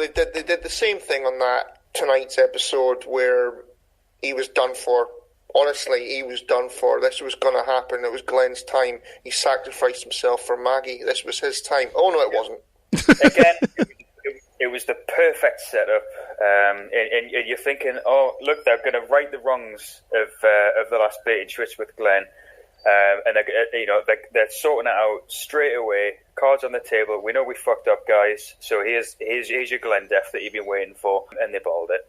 did the same thing on that tonight's episode where he was done for. Honestly, he was done for. This was going to happen. It was Glenn's time. He sacrificed himself for Maggie. This was his time. Oh no, it wasn't. Again. It was the perfect setup, and you're thinking, oh, look, they're going to right the wrongs of the last bait and switch with Glenn, and they're sorting it out straight away. Cards on the table. We know we fucked up, guys. So here's your Glenn death that you've been waiting for, and they balled it.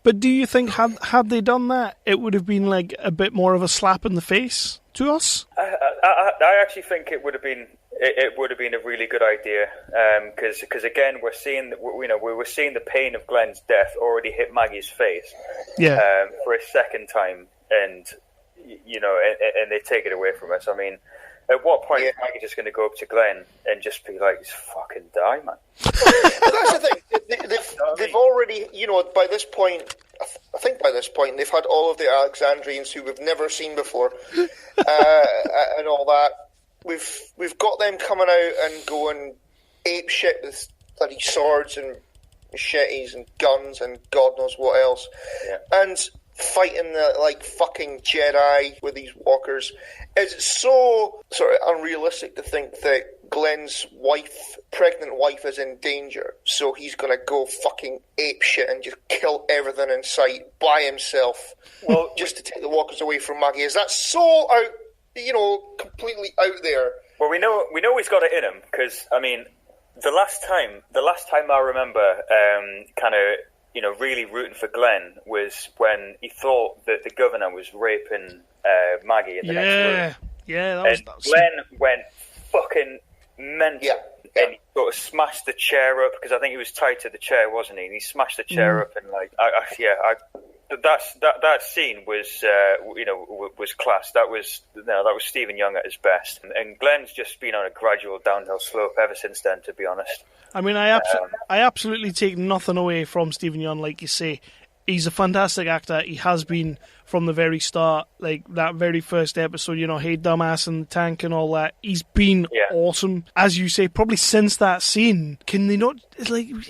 But do you think had they done that, it would have been like a bit more of a slap in the face to us? I actually think it would have been. It would have been a really good idea because again we were seeing the pain of Glenn's death already hit Maggie's face for a second time, and and they take it away from us. I mean, at what point is Maggie just going to go up to Glenn and just be like, "Just fucking die, man"? That's the thing. They've already, by this point, I think by this point they've had all of the Alexandrians who we've never seen before, and all that. We've got them coming out and going ape shit with bloody swords and machetes and guns and God knows what else, and fighting the fucking Jedi with these walkers. It's so sort of unrealistic to think that Glenn's pregnant wife, is in danger, so he's gonna go fucking ape shit and just kill everything in sight by himself, just to take the walkers away from Maggie. Is that so out? Completely out there. Well, we know he's got it in him because I mean, the last time I remember, really rooting for Glenn was when he thought that the governor was raping Maggie in the next room. Yeah, that was Glenn went fucking mental, and he sort of smashed the chair up because I think he was tied to the chair, wasn't he? And he smashed the chair up and that scene was was class. That was Stephen Young at his best, and Glenn's just been on a gradual downhill slope ever since then. To be honest, I mean, I absolutely take nothing away from Stephen Young, like you say. He's a fantastic actor. He has been from the very start, like that very first episode, hey, dumbass in the tank and all that. He's been awesome. As you say, probably since that scene, can they not,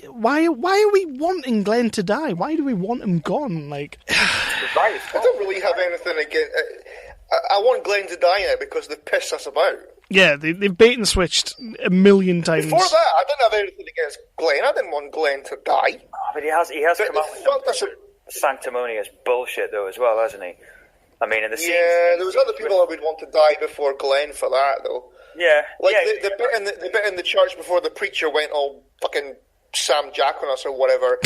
why are we wanting Glenn to die? Why do we want him gone? I don't really have anything against... I want Glenn to die now because they piss us about. Yeah, they've bait and switched a million times. Before that, I didn't have anything against Glenn. I didn't want Glenn to die. Oh, but he has come out with some sanctimonious bullshit though as well, hasn't he? I mean, in the scene, there was other people that would want to die before Glenn for that though. Yeah, the bit in the church before the preacher went all fucking Sam Jack on us or whatever.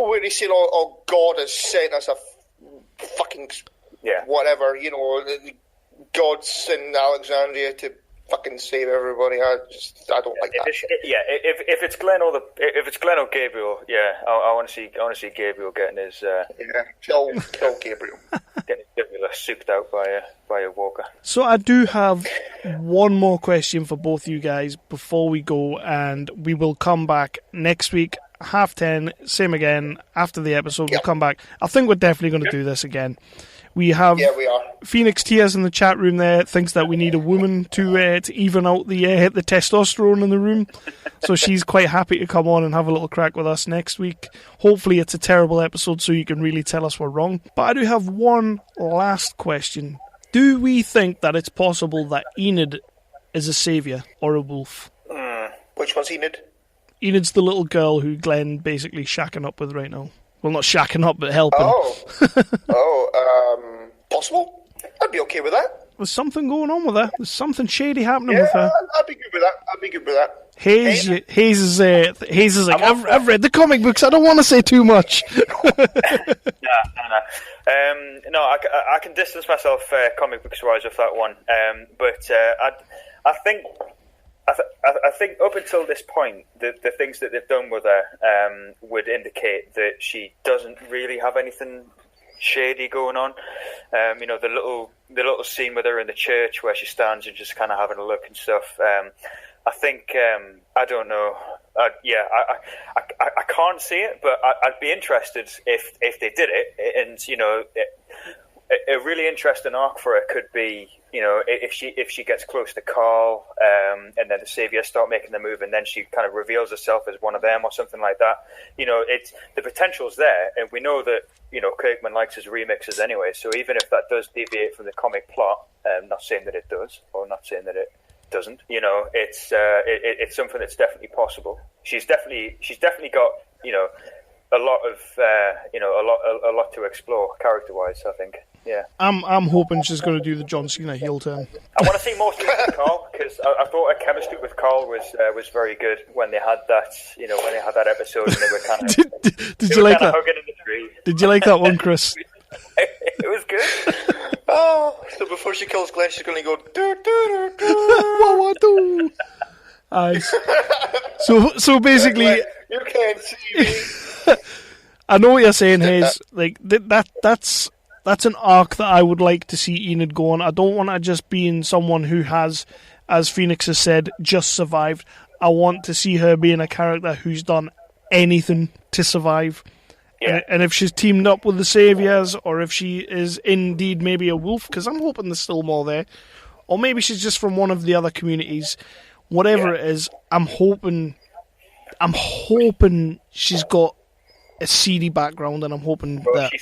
When he said, "Oh, God has sent us a fucking whatever," God's in Alexandria to fucking save everybody. I don't like that shit. If it's Glenn or Gabriel, I want to see Gabriel getting his kill Gabriel, getting his jugular souped out by a walker. So I do have one more question for both you guys before we go, and we will come back next week, 10:30, same again after the episode. We'll come back. I think we're definitely going to do this again. We have we are. Phoenix Tears in the chat room there thinks that we need a woman to even out the testosterone in the room. So she's quite happy to come on and have a little crack with us next week. Hopefully it's a terrible episode so you can really tell us we're wrong. But I do have one last question. Do we think that it's possible that Enid is a saviour or a wolf? Which one's Enid? Enid's the little girl who Glenn basically shacking up with right now. Well, not shacking up, but helping. Possible? I'd be okay with that. There's something going on with her. There's something shady happening with her. I'd be good with that. Haze is like, I've read the comic books. I don't want to say too much. No, I can distance myself comic books wise with that one. But I think up until this point, the things that they've done with her would indicate that she doesn't really have anything shady going on. The little scene with her in the church where she stands and just kind of having a look and stuff. I think I don't know. I can't see it, but I'd be interested if they did it. And a really interesting arc for her could be, if she gets close to Carl, and then the Saviors start making the move, and then she kind of reveals herself as one of them or something like that. The potential's there, and we know that Kirkman likes his remixes anyway. So even if that does deviate from the comic plot, not saying that it does, or not saying that it doesn't, it's something that's definitely possible. She's definitely got a lot of a lot to explore character-wise, I think. Yeah, I'm hoping she's going to do the John Cena heel turn. I want to see more with Carl, because I thought her chemistry with Carl was very good when they had that, when they had that episode and they were kind of did you like that? Hugging in the tree. Did you like that one, Chris? It was good. Oh, so before she kills Glenn, she's going to go do do do What do? Aye. So basically, you can't see me. I know what you're saying, Haze. Like that's an arc that I would like to see Enid go on. I don't want to just being someone who has, as Phoenix has said, just survived. I want to see her being a character who's done anything to survive. Yeah. And if she's teamed up with the Saviors, or if she is indeed maybe a wolf, because I'm hoping there's still more there, or maybe she's just from one of the other communities. Whatever it is, I'm hoping she's got a seedy background, and I'm hoping that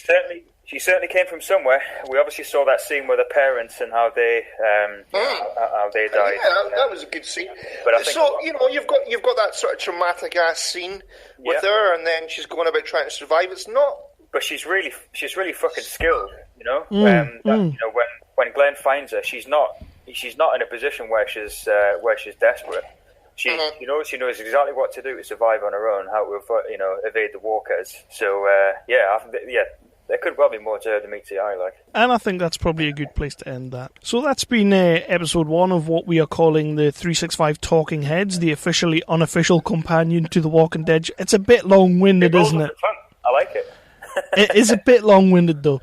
she certainly came from somewhere. We obviously saw that scene with her parents and how they died. Yeah, that was a good scene. But I think you've got that sort of traumatic ass scene with her, and then she's going about trying to survive. It's not, but she's really fucking skilled. When Glenn finds her, she's not in a position where she's desperate. She knows exactly what to do to survive on her own, how to evade the walkers. So there could well be more to her than meets the eye, like. And I think that's probably a good place to end that. So that's been episode 1 of what we are calling the 365 Talking Heads, the officially unofficial companion to The Walking Dead. It's a bit long-winded, isn't it? Fun. I like it. It is a bit long-winded, though.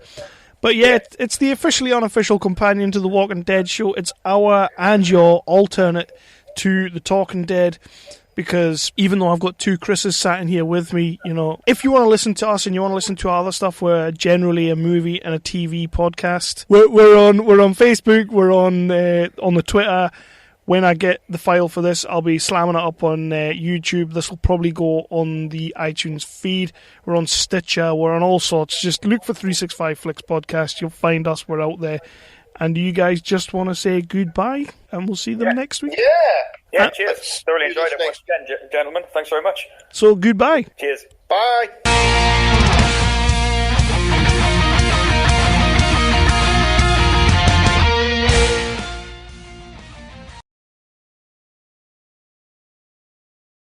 But it's the officially unofficial companion to The Walking Dead show. It's our and your alternate to The Talking Dead. Because even though I've got 2 Chris's sat in here with me, if you want to listen to us and you want to listen to our other stuff, we're generally a movie and a TV podcast. We're on Facebook, we're on the Twitter. When I get the file for this, I'll be slamming it up on YouTube. This will probably go on the iTunes feed. We're on Stitcher, we're on all sorts. Just look for 365Flicks podcast. You'll find us, we're out there. And do you guys just want to say goodbye? And we'll see them next week? Yeah, cheers. Thoroughly enjoyed it once again, gentlemen. Thanks very much. So, goodbye. Cheers. Bye.